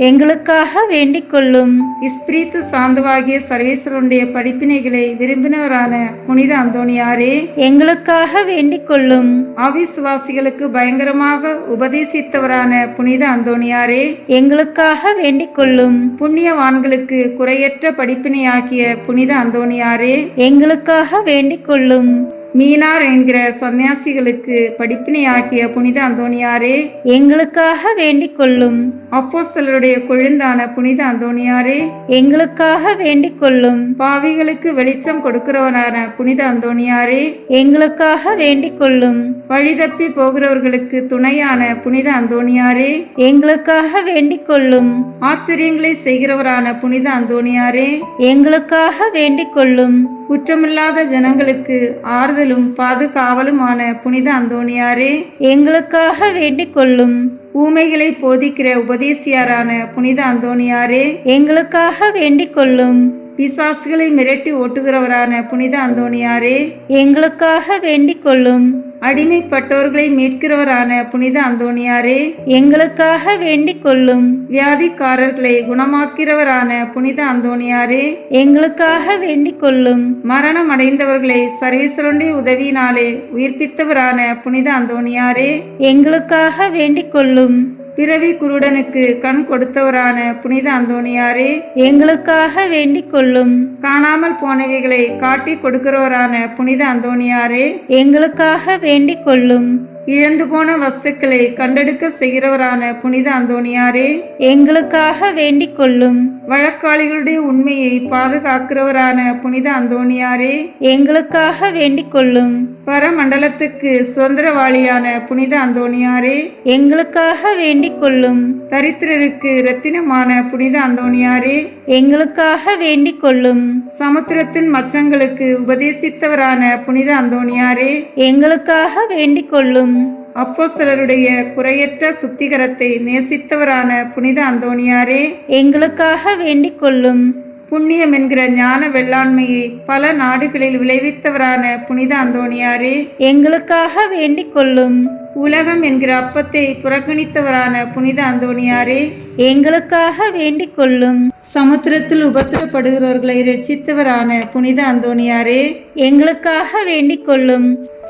எங்களுக்காக வேண்டிக் கொள்ளும். இஸ்பிரித்து சாந்தவாகிய சர்வேஸ்வரனுடைய படிப்பினைகளை விரும்பினவரான புனித அந்தோணியாரே, எங்களுக்காக வேண்டிக் கொள்ளும். அவிசுவாசிகளுக்கு பயங்கரமாக உபதேசித்தவரான புனித அந்தோணியாரே, எங்களுக்காக வேண்டிக் கொள்ளும். புண்ணியவான்களுக்கு குறையற்ற படிப்பினையாகிய புனித அந்தோணியாரே, எங்களுக்காக வேண்டிக் கொள்ளும். மீனார் என்கிற சன்னியாசிகளுக்கு படிப்பினையாகிய புனித அந்தோணியாரே, எங்களுக்காக வேண்டிக் கொள்ளும். அப்போஸ்தலருடைய கொழுந்தான புனித அந்தோணியாரே, எங்களுக்காக வேண்டிக் கொள்ளும். பாவிகளுக்கு வெளிச்சம் கொடுக்கிறவரான புனித அந்தோணியாரே, எங்களுக்காக வேண்டிக் கொள்ளும். வழிதப்பி போகிறவர்களுக்கு துணையான புனித அந்தோணியாரே, எங்களுக்காக வேண்டிக் கொள்ளும். ஆச்சரியங்களை செய்கிறவரான புனித அந்தோணியாரே, எங்களுக்காக வேண்டிக் கொள்ளும். குற்றமில்லாத ஜனங்களுக்கு ஆறுதலும் பாதுகாவலுமான புனித அந்தோணியாரே, எங்களுக்காக வேண்டிக் கொள்ளும். ஊமைகளை போதிக்கிற உபதேசியாரான புனித அந்தோணியாரே, எங்களுக்காக வேண்டிக் கொள்ளும். பிசாசுகளை மிரட்டி ஓட்டுகிறவரான புனித அந்தோணியாரே, எங்களுக்காக வேண்டிக் கொள்ளும். அடிமைப்பட்டோர்களை மீட்கிறவரான புனித அந்தோணியாரே, எங்களுக்காக வேண்டிக் கொள்ளும். வியாதிக்காரர்களை குணமாக்கிறவரான புனித அந்தோணியாரே, எங்களுக்காக வேண்டிக் கொள்ளும். மரணம் அடைந்தவர்களை சர்வேஸ்வரனுடைய உதவியினாலே உயிர்ப்பித்தவரான புனித அந்தோணியாரே, எங்களுக்காக வேண்டிக் கொள்ளும். பிறவி குருடனுக்கு கண் கொடுத்தவரான புனித அந்தோணியாரே, எங்களுக்காக வேண்டிக் கொள்ளும். காணாமல் போனவைகளை காட்டி கொடுக்கிறவரான புனித அந்தோணியாரே, எங்களுக்காக வேண்டிக் கொள்ளும். இழந்து போன வஸ்துக்களை கண்டெடுக்க செய்கிறவரான புனித அந்தோணியாரே, எங்களுக்காக வேண்டிக் கொள்ளும். வழக்காளிகளுடைய உண்மையை பாதுகாக்கிறவரான புனித அந்தோணியாரே, எங்களுக்காக வேண்டிக் கொள்ளும். பரமண்டலத்துக்கு சுதந்திரவாளியான புனித அந்தோணியாரே, எங்களுக்காக வேண்டிக் கொள்ளும். தரித்திரருக்கு இரத்தினமான புனித அந்தோணியாரே, எங்களுக்காக வேண்டிக் கொள்ளும். சமுத்திரத்தின் மச்சங்களுக்கு உபதேசித்தவரான புனித அந்தோணியாரே, எங்களுக்காக வேண்டிக் கொள்ளும். அப்போஸ்தலருடைய குறையற்ற சுத்திகரத்தை நேசித்தவரான புனித அந்தோணியாரே, எங்களுக்காக வேண்டிக் கொள்ளும். புண்ணியம் என்கிற ஞான வெள்ளாண்மையை பல நாடுகளில் விளைவித்தவரான புனித அந்தோணியாரே, எங்களுக்காக வேண்டிக் கொள்ளும். உலகம் என்கிற அப்பத்தை புறக்கணித்தவரான புனித அந்தோணியாரே, எங்களுக்காக வேண்டிக் கொள்ளும். சமுத்திரத்தில் உபத்திரப்படுகிறவர்களை ரட்சித்தவரான புனித அந்தோணியாரே, எங்களுக்காக வேண்டிக் கொள்ளும்.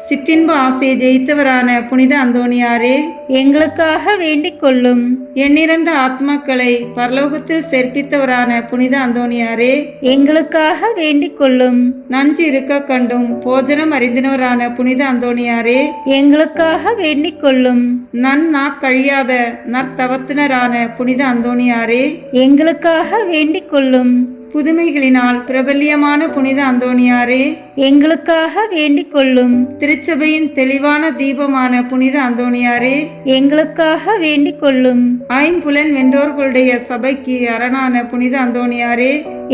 சிற்றின்ப ஆசையை ஜெயித்தவரான புனித அந்தோணியாரே, எங்களுக்காக வேண்டிக் கொள்ளும். எண்ணிறந்த ஆத்மாக்களை பரலோகத்தில் சேர்ப்பித்தவரான புனித அந்தோணியாரே, எங்களுக்காக வேண்டிக் கொள்ளும். நஞ்சு இருக்க கண்டும் போஜனம் அறிந்தினவரான புனித அந்தோணியாரே, எங்களுக்காக வேண்டிக் கொள்ளும். நன்னா கழியாத நற்தவத்தினரான புனித அந்தோணியாரே, எங்களுக்காக வேண்டிக் கொள்ளும். புதுமைகளினால் பிரபல்யமான புனித அந்தோணியாரே, எங்களுக்காக வேண்டிக் கொள்ளும். திருச்சபையின் தெளிவான தீபமான புனித அந்தோணியாரே, எங்களுக்காக வேண்டிக் கொள்ளும். ஐம்புலன் வென்றோர்களுடைய சபைக்கு அரணான புனித அந்தோணியாரே,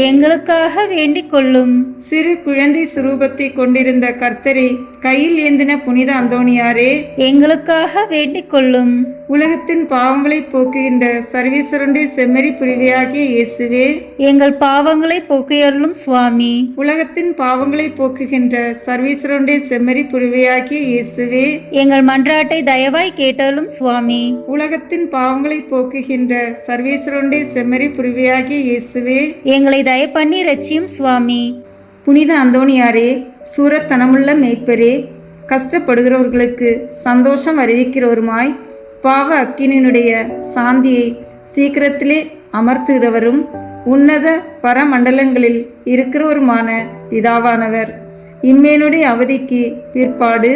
எங்களுக்காக வேண்டிக் கொள்ளும். சிறு குழந்தை சுரூபத்தை கொண்டிருந்த கர்த்தரை கையில் ஏந்தின புனித அந்தோணியாரே, எங்களுக்காக வேண்டிக் கொள்ளும். உலகத்தின் பாவங்களை போக்குகின்ற சர்வீஸ்வரனுடைய செம்மறி புரிவையாகிய இயேசுவே, எங்கள் பாவங்களை போக்கியருளும் சுவாமி. உலகத்தின் பாவங்களை போக்குகின்ற சர்வீஸ்வரனுடைய செம்மறி புரிவையாகிய இயேசுவே, எங்கள் மன்றாட்டை தயவாய் கேட்டருளும் சுவாமி. உலகத்தின் பாவங்களை போக்குகின்ற சர்வீஸ்வரனுடைய செம்மறி புரிவையாகிய இயேசுவே, எங்களை தயப்பண்ணி ரட்சியும் சுவாமி. புனித அந்தோணியாரே, சூரத்தனமுள்ள மேய்ப்பரே, கஷ்டப்படுகிறவர்களுக்கு சந்தோஷம் அறிவிக்கிறவருமாய் பாவ அக்கினியினுடைய சாந்தியை சீக்கிரத்திலே அமர்த்துகிறவரும் உன்னத பரமண்டலங்களில் இருக்கிறவருமான பிதாவானவர், இம்மேனுடைய அவதிக்கு பிற்பாடு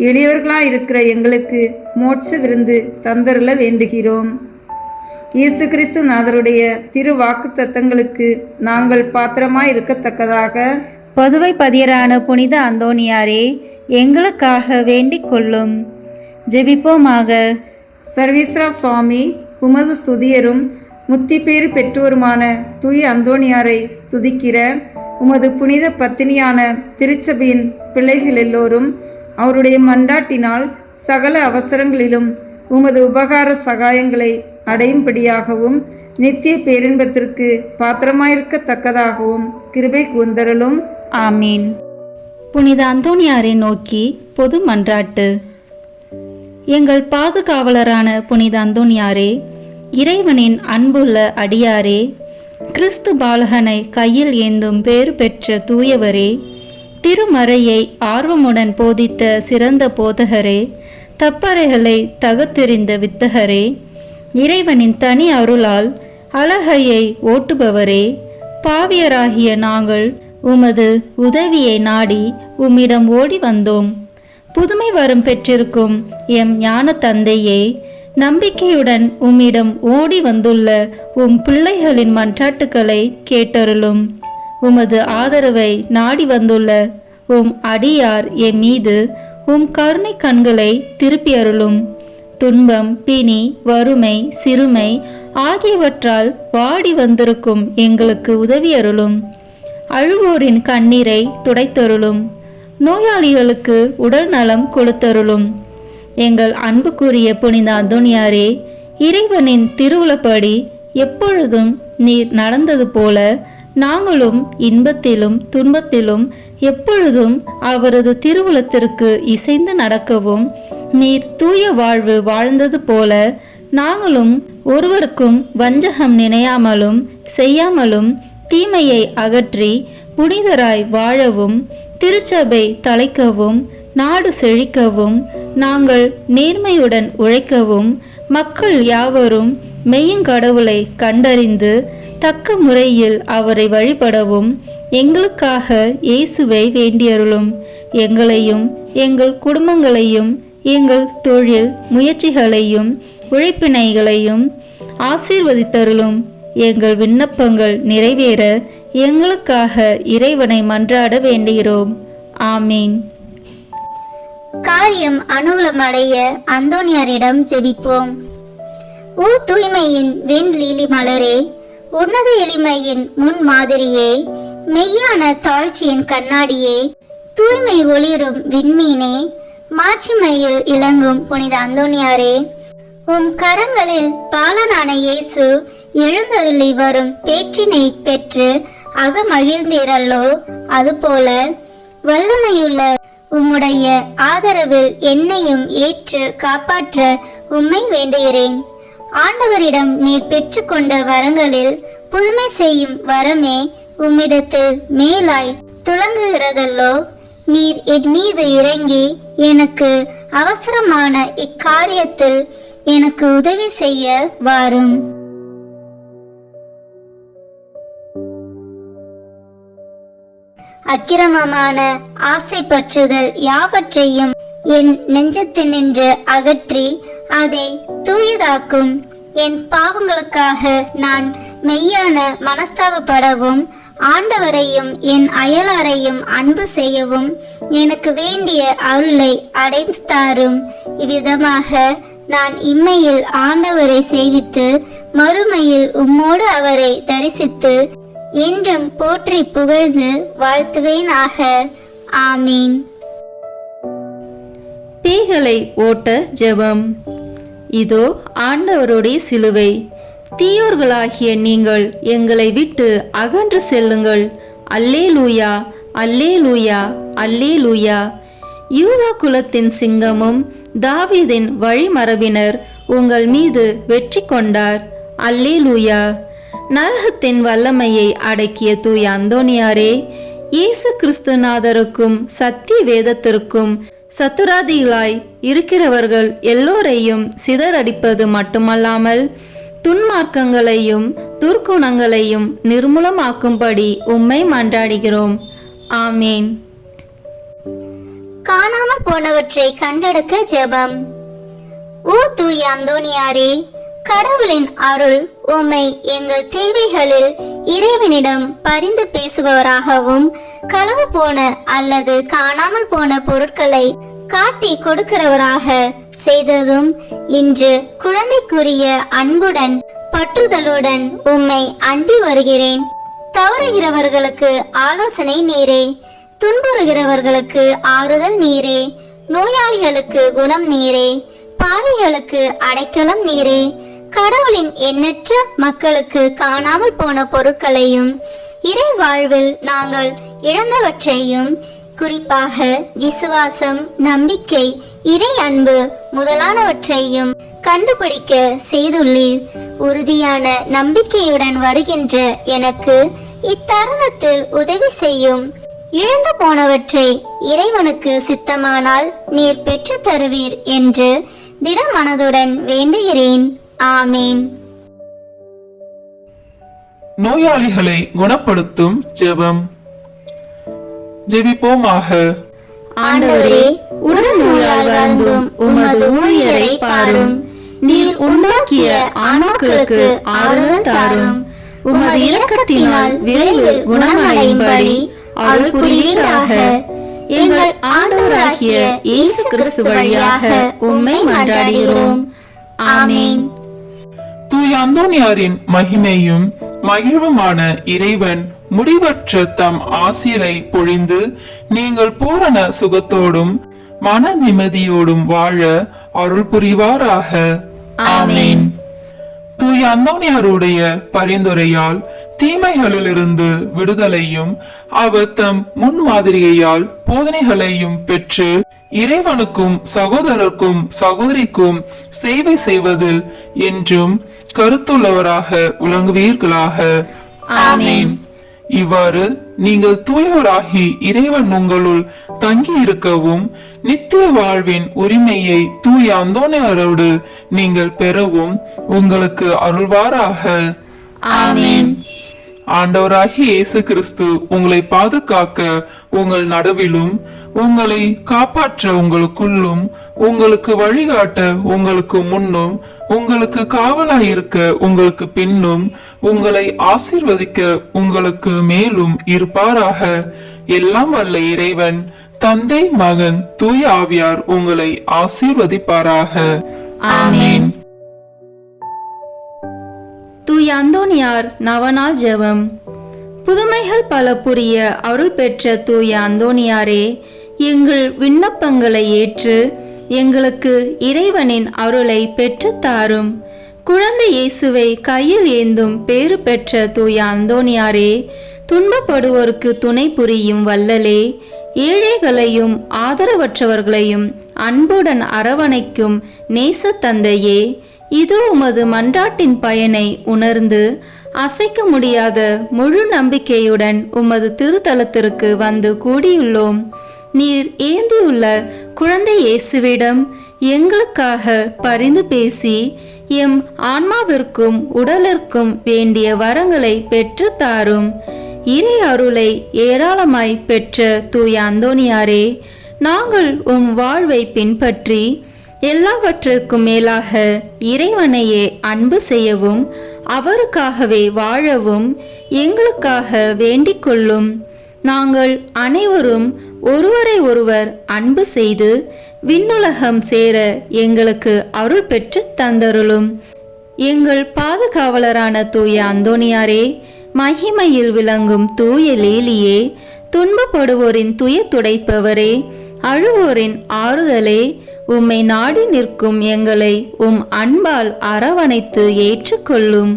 எளியவர்களாயிருக்கிற எங்களுக்கு மோட்ச விருந்து தந்தருள வேண்டுகிறோம். இயேசு கிறிஸ்து நாதருடைய திரு வாக்கு தத்தங்களுக்கு நாங்கள் பாத்திரமாய் இருக்கத்தக்கதாக பதுவை பதியரான புனித அந்தோணியாரே, எங்களுக்காக வேண்டிக் கொள்ளும். ஜெபிப்போமாக. சர்வீஸ்வரா சுவாமி, உமது ஸ்துதியரும் முத்திப்பேறு பெற்றோருமான தூய அந்தோணியாரை ஸ்துதிக்கிற உமது புனித பத்தினியான திருச்சபையின் பிள்ளைகள் எல்லோரும் அவருடைய மன்றாட்டினால் சகல அவசரங்களிலும் உமது உபகார சகாயங்களை அடையும்படியாகவும் நித்திய பேரின்பத்திற்கு பாத்திரமாயிருக்கத்தக்கதாகவும் கிருபை கூர்ந்தருளும். ஆமீன். புனித அந்தோணியாரை நோக்கி பொது மன்றாட்டு. எங்கள் பாதுகாவலரான புனித அந்தோணியாரே, இறைவனின் அன்புள்ள அடியாரே, கிறிஸ்து பாலகனை கையில் ஏந்தும் பேறு பெற்ற தூயவரே, திருமறையை ஆர்வமுடன் போதித்த சிறந்த போதகரே, தப்பறைகளை தகத்தெறிந்த வித்தகரே, இறைவனின் தனி அருளால் அழகையை ஓட்டுபவரே, பாவியராகிய நாங்கள் உமது உதவியை நாடி உம்மிடம் ஓடி வந்தோம். புதுமை வரம் பெற்றிருக்கும் எம் ஞான தந்தையே, நம்பிக்கையுடன் உம்மிடம் ஓடி வந்துள்ள உம் பிள்ளைகளின் மன்றாட்டுக்களை கேட்டருளும். உமது ஆதரவை நாடி வந்துள்ள உம் அடியார் எம் மீது உம் கருணை கண்களை திருப்பி அருளும். துன்பம், பிணி, வறுமை, சிறுமை ஆகியவற்றால் வாடி வந்திருக்கும் எங்களுக்கு உதவி அருளும். அழுவோரின் கண்ணீரை துடைத்தருளும். நோயாளிகளுக்கு உடல் நலம் கொடுத்தருளும். எங்கள் அன்புக்குரிய புனித அந்தோணியாரே, இறைவனின் திருவுளப்படி எப்பொழுதும் நீர் நடந்தது போல நாங்களும் இன்பத்திலும் துன்பத்திலும் எப்பொழுதும் அவரது திருவுளத்திற்கு இசைந்து நடக்கவும், நீர் தூய வாழ்வு வாழ்ந்தது போல நாங்களும் ஒருவருக்கும் வஞ்சகம் நினையாமலும் செய்யாமலும் தீமையை அகற்றி புனிதராய் வாழவும், திருச்சபை தலைக்கவும், நாடு செழிக்கவும், நாங்கள் நேர்மையுடன் உழைக்கவும், மக்கள் யாவரும் மெய்யுங்கடவுளை கண்டறிந்து தக்க முறையில் அவரை வழிபடவும் எங்களுக்காக இயேசுவை வேண்டியருளும். எங்களையும் எங்கள் குடும்பங்களையும் எங்கள் தொழில் முயற்சிகளையும் உழைப்பினைகளையும் ஆசீர்வதித்தருளும். எங்கள் விண்ணப்பங்கள் நிறைவேற எங்களுக்காக இறைவனை மன்றாட வேண்டுகிறோம். ஆமீன். காரியம் அனுகூலமடைய அந்தோனியாரிடம் ஜெபிப்போம். ஓ தூய்மையின் வெண்லீலி மலரே, உன்னத எளிமையின் முன் மாதிரியே, மெய்யான தாழ்ச்சியின் கண்ணாடியே, தூய்மை ஒளிரும் விண்மீனே, மாட்சிமையில் இளங்கும் புனித அந்தோனியாரே, உம் கரங்களில் பாலனான இயேசு எழுந்தருளி வரும் பேற்றினை பெற்று அகமகிழ்ந்தீரல்லோ, அதுபோல வல்லமையுள்ள உம்முடைய ஆதரவில் என்னையும் ஏற்று காப்பாற்ற உம்மை வேண்டுகிறேன். ஆண்டவரிடம் நீர் பெற்றுக்கொண்ட வரங்களில் புதுமை செய்யும் வரமே உம்மிடத்தில் மேலாய் துளங்குகிறதல்லோ. நீர் என் மீது இறங்கி எனக்கு அவசரமான இக்காரியத்தில் எனக்கு உதவி செய்ய வாரும். அக்கிரமமான ஆசை பற்றுதல் யாவற்றையும் என் நெஞ்சத்தினின்று அகற்றி அதை தூயதாக்கும். என் பாவங்களுக்காக நான் மெய்யான மனஸ்தாபப்படவும் ஆண்டவரையும் என் அயலாரையும் அன்பு செய்யவும் எனக்கு வேண்டிய அருளை அடைந்து தாரும். இவ்விதமாக நான் இம்மையில் ஆண்டவரை சேவித்து மறுமையில் உம்மோடு அவரை தரிசித்து என்றும் போற்றி புகழ்ந்து வாழ்த்துவேனாக. ஆமீன். பேய்களை ஓட்ட ஜெபம். இதோ ஆண்டவருடைய சிலுவை. தீயோர்களாகிய நீங்கள் எங்களை விட்டு அகன்று செல்லுங்கள். அல்லேலூயா, அல்லேலூயா, அல்லேலூயா. யூதா குலத்தின் சிங்கமும் தாவீதின் வழிமரபினர் உங்கள் மீது வெற்றி கொண்டார். அல்லேலூயா. நரகத்தின் வல்லமையை அடக்கிய தூய அந்தோனியாரே, இயேசு கிறிஸ்துநாதருக்கும் சத்திய வேதத்திற்கும் சத்துராதிகளாய் இருக்கிறவர்கள் எல்லோரையும் சிதறடிப்பது மட்டுமல்லாமல் துன்மார்க்கங்களையும் துர்க்குணங்களையும் நிர்மூலமாக்கும்படி உம்மை மன்றாடுகிறோம். ஆமீன். காணாமல் போனவற்றை கண்டெடுக்க ஜெபம். ஓ தூய அந்தோனியாரே, கடவுளின் அருள் உம்மை எங்கள் தேவைகளில் இறைவனிடம் பரிந்து பேசுபவராகவும் களவு போன அல்லது காணாமல் போன பொருட்களை காட்டி கொடுக்கிறவராக செய்ததும் இன்று குழந்தைக்குரிய அன்புடன் பற்றுதலுடன் உம்மை அண்டி வருகிறேன். தவறுகிறவர்களுக்கு ஆலோசனை நீரே, துன்புறுகிறவர்களுக்கு ஆறுதல் நீரே, நோயாளிகளுக்கு குணம் நீரே, பாவிகளுக்கு அடைக்கலம் நீரே. கடவுளின் எண்ணற்ற மக்களுக்கு காணாமல் போன பொருட்களையும் இறை வாழ்வில் நாங்கள் இழந்தவற்றையும், குறிப்பாக விசுவாசம், நம்பிக்கை, இறை அன்பு முதலானவற்றையும் கண்டுபிடிக்க செய்துள்ளீர். உறுதியான நம்பிக்கையுடன் வருகின்ற எனக்கு இத்தருணத்தில் உதவி செய்யும். இழந்து போனவற்றை இறைவனுக்கு சித்தமானால் நீர் பெற்று தருவீர் என்று திடமனதுடன் வேண்டுகிறேன். ஆமீன். நோயாளிகளை குணப்படுத்தும் ஜெபம். ஜெபிப்போமாக. ஆண்டவரே, உடல் நோயால் வருந்தும் உமது ஊழியரை பாரும். நீர் உண்டாக்கிய ஆன்மாக்களுக்கு ஆறுதல் தாரும். உமது இரக்கத்தினால் விரைவில் குணமடையும்படி அருள் புரிவீராக. எங்கள் ஆண்டவராகிய இயேசு கிறிஸ்து வழியாக உம்மை மன்றாடுகிறோம். ஆமீன். தூய அந்தோனியாரின் மகிமையும் மகிழ்வுமான இறைவன் முடிவற்ற தம் ஆசிரை பொழிந்து நீங்கள் பூரண சுகத்தோடும் மன நிம்மதியோடும் வாழ அருள் புரிவாராக. ஆமீன். தூய அந்தோனியாருடைய பரிந்துரையால் தீமைகளிலிருந்து விடுதலையும் அவர் தம் முன்மாதிரியால் போதனைகளையும் பெற்று இறைவனுக்கும் சகோதரருக்கும் சகோதரிக்கும் சேவை செய்வதில் என்றும் கருத்துள்ளவராக விளங்குவீர்களாக. ஆமீன். இவ்வாறு நீங்கள் தூயவராகி இறைவன் உங்களுள் தங்கி இருக்கவும் நித்திய வாழ்வின் உரிமையை தூய அந்தோனியாரோடு நீங்கள் பெறவும் உங்களுக்கு அருள்வாராக. ஆமீன். ஆண்டவராகிய இயேசு கிறிஸ்து உங்களை பாதுகாக்க உங்கள் நடுவிலும் உங்களை காப்பாற்ற உங்களுக்குள்ளும், உங்களுக்கு வழிகாட்ட உங்களுக்கு முன்னும், உங்களுக்கு காவலாயிருக்க உங்களுக்கு பின்னும், உங்களை ஆசீர்வதிக்க உங்களுக்கு மேலும் இருப்பாராக. எல்லாம் வல்ல இறைவன் தந்தை, மகன், தூய ஆவியார் உங்களை ஆசீர்வதிப்பாராக. ஆமென். தூய அந்தோனியார் நவநாள் ஜெபம். புதுமைகள் பல புரிய அருள் பெற்ற தூய அந்தோனியாரே, எங்கள் விண்ணப்பங்களை ஏற்று எங்களுக்கு இறைவனின் அருளை பெற்றுத்தாரும். குழந்தை இயேசுவை கையில் ஏந்தும் பேறு பெற்ற தூய அந்தோனியாரே, துன்பப்படுவோருக்கு துணை புரியும் வள்ளலே, ஏழைகளையும் ஆதரவற்றவர்களையும் அன்புடன் அரவணைக்கும் நேச தந்தையே, இது உமது மன்றாட்டின் பயனை உணர்ந்து அசைக்க முடியாத முழு நம்பிக்கையுடன் உமது திருத்தலத்திற்கு வந்து கூடியுள்ளோம். நீர் ஏந்தியுள்ள குழந்தை இயேசுவிடம் எங்களுக்காக பரிந்து பேசி எம் ஆன்மாவிற்கும் உடலிற்கும் வேண்டிய வரங்களை பெற்று தாரும். இறை அருளை ஏராளமாய் பெற்ற தூய அந்தோனியாரே, நாங்கள் உம் வாழ்வை பின்பற்றி எல்லாவற்றுக்கும் மேலாக இறைவனையே அன்பு செய்யவும் அவருக்காகவே வாழவும் எங்களுக்காக வேண்டிக் கொள்ளும். நாங்கள் அனைவரும் ஒருவரை ஒருவர் அன்பு செய்து விண்ணுலகம் சேர எங்களுக்கு அருள் பெற்று தந்தருளும். எங்கள் பாதுகாவலரான தூய அந்தோனியாரே, மகிமையில் விளங்கும் தூய லேலியே, துன்பப்படுவோரின் துயர் துடைப்பவரே, அழுவோரின் ஆறுதலே, உம்மை நாடி நிற்கும் எங்களை உம் அன்பால் அரவணைத்து ஏற்றுக்கொள்ளும்.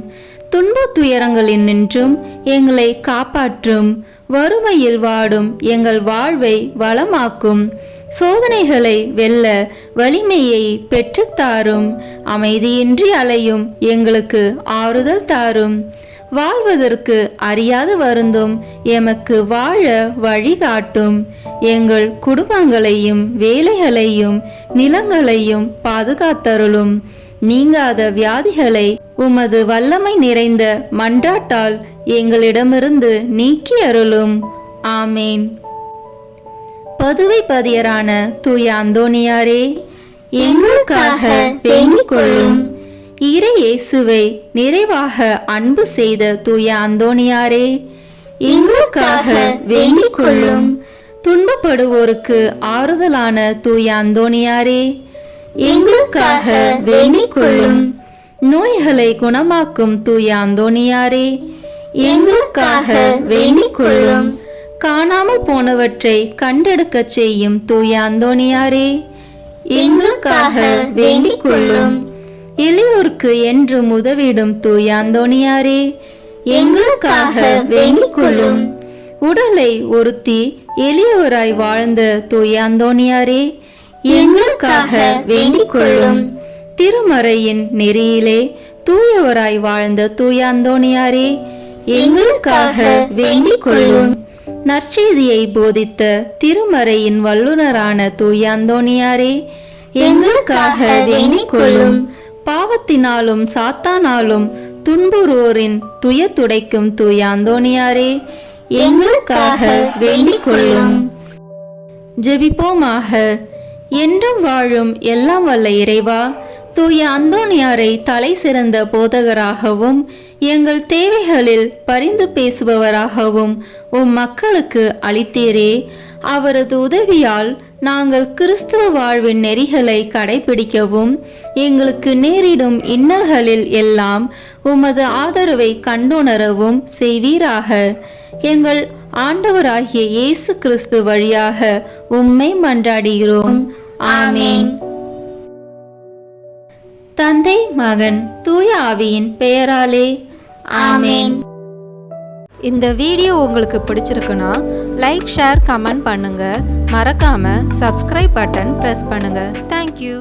துன்பத் துயரங்களில் நின்றும் எங்களை காப்பாற்றும். வறுமையில் வாடும் எங்கள் வாழ்வை வளமாக்கும். சோதனைகளை வெல்ல வலிமையை பெற்றுத்தாரும். அமைதியின்றி அலையும் எங்களுக்கு ஆறுதல் தாரும். வாழ்வதற்கு அறியாது வருந்தும் எமக்கு வாழ வழிகாட்டும். எங்கள் குடும்பங்களையும் வேலைகளையும் நிலங்களையும் பாதுகாத்தருளும். நீங்காத வியாதிகளை உமது வல்லமை நிறைந்த மன்றாட்டால் எங்களிடமிருந்து நீக்கி அருளும். ஆமேன். பதுவை பதியரான தூய அந்தோனியாரே, எங்களுக்காக வேண்டிக் கொள்ளும். இறை இயேசுவை நிறைவாக அன்பு செய்த தூய அந்தோனியாரே, எங்களுக்காக வேண்டிக் கொள்ளும். துன்பப்படுவோருக்கு ஆறுதலான தூய அந்தோனியாரே, எங்களுக்காக வேண்டிக் கொள்ளும். நோய்களை குணமாக்கும் தூய அந்தோனியாரே, எங்களுக்காக வேண்டிக் கொள்ளும். காணாமல் போனவற்றை கண்டெடுக்க செய்யும் தூய அந்தோனியாரே, எங்களுக்காக வேண்டிக் கொள்ளும். எளியோருக்கு என்றும் உதவிடும் தூய அந்தோனியாரே, எங்களுக்காக வேண்டிக் கொள்ளும். உடலை ஒருத்தி எளியோராய் வாழ்ந்த தூய அந்தோனியாரே, எங்களுக்காக வேண்டிக் கொள்ளும். திருமறையின் நெறியிலே தூயவராய் வாழ்ந்த தூய அந்தோனியாரே, எங்களுக்காக வேண்டிக் கொள்ளும். நற்செய்தியை போதித்த திருமறையின் வல்லுனரான தூய அந்தோனியாரே, எங்களுக்காக வேண்டிக் கொள்ளும். பாவத்தினாலும் சாத்தானாலும் துன்புறுவோரின் துயர் துடைக்கும் தூய அந்தோனியாரே, எங்களுக்காக வேண்டிக் கொள்ளும். ஜெபிப்போமாக. என்றும் வாழும் எல்லாம் வல்ல இறைவா, தூய அந்தோனியாரை தலை சிறந்த போதகராகவும் எங்கள் தேவைகளில் பரிந்து பேசுபவராகவும் உம் மக்களுக்கு அளித்தீரே. அவரது உதவியால் நாங்கள் கிறிஸ்துவ வாழ்வின் நெறிகளை கடைபிடிக்கவும் எங்களுக்கு நேரிடும் இன்னல்களில் எல்லாம் உமது ஆதரவை கண்டுணரவும் செய்வீராக. எங்கள் ஆண்டவராகிய இயேசு கிறிஸ்து வழியாக உம்மை மன்றாடுகிறோம். ஆமேன். தந்தை, மகன், தூய ஆவியின் பெயராலே ஆமேன். இந்த வீடியோ உங்களுக்கு பிடிச்சிருக்குன்னா லைக், ஷேர், கமெண்ட் பண்ணுங்க. மறக்காம சப்ஸ்கிரைப் பட்டன் பிரஸ் பண்ணுங்க. தேங்க்யூ.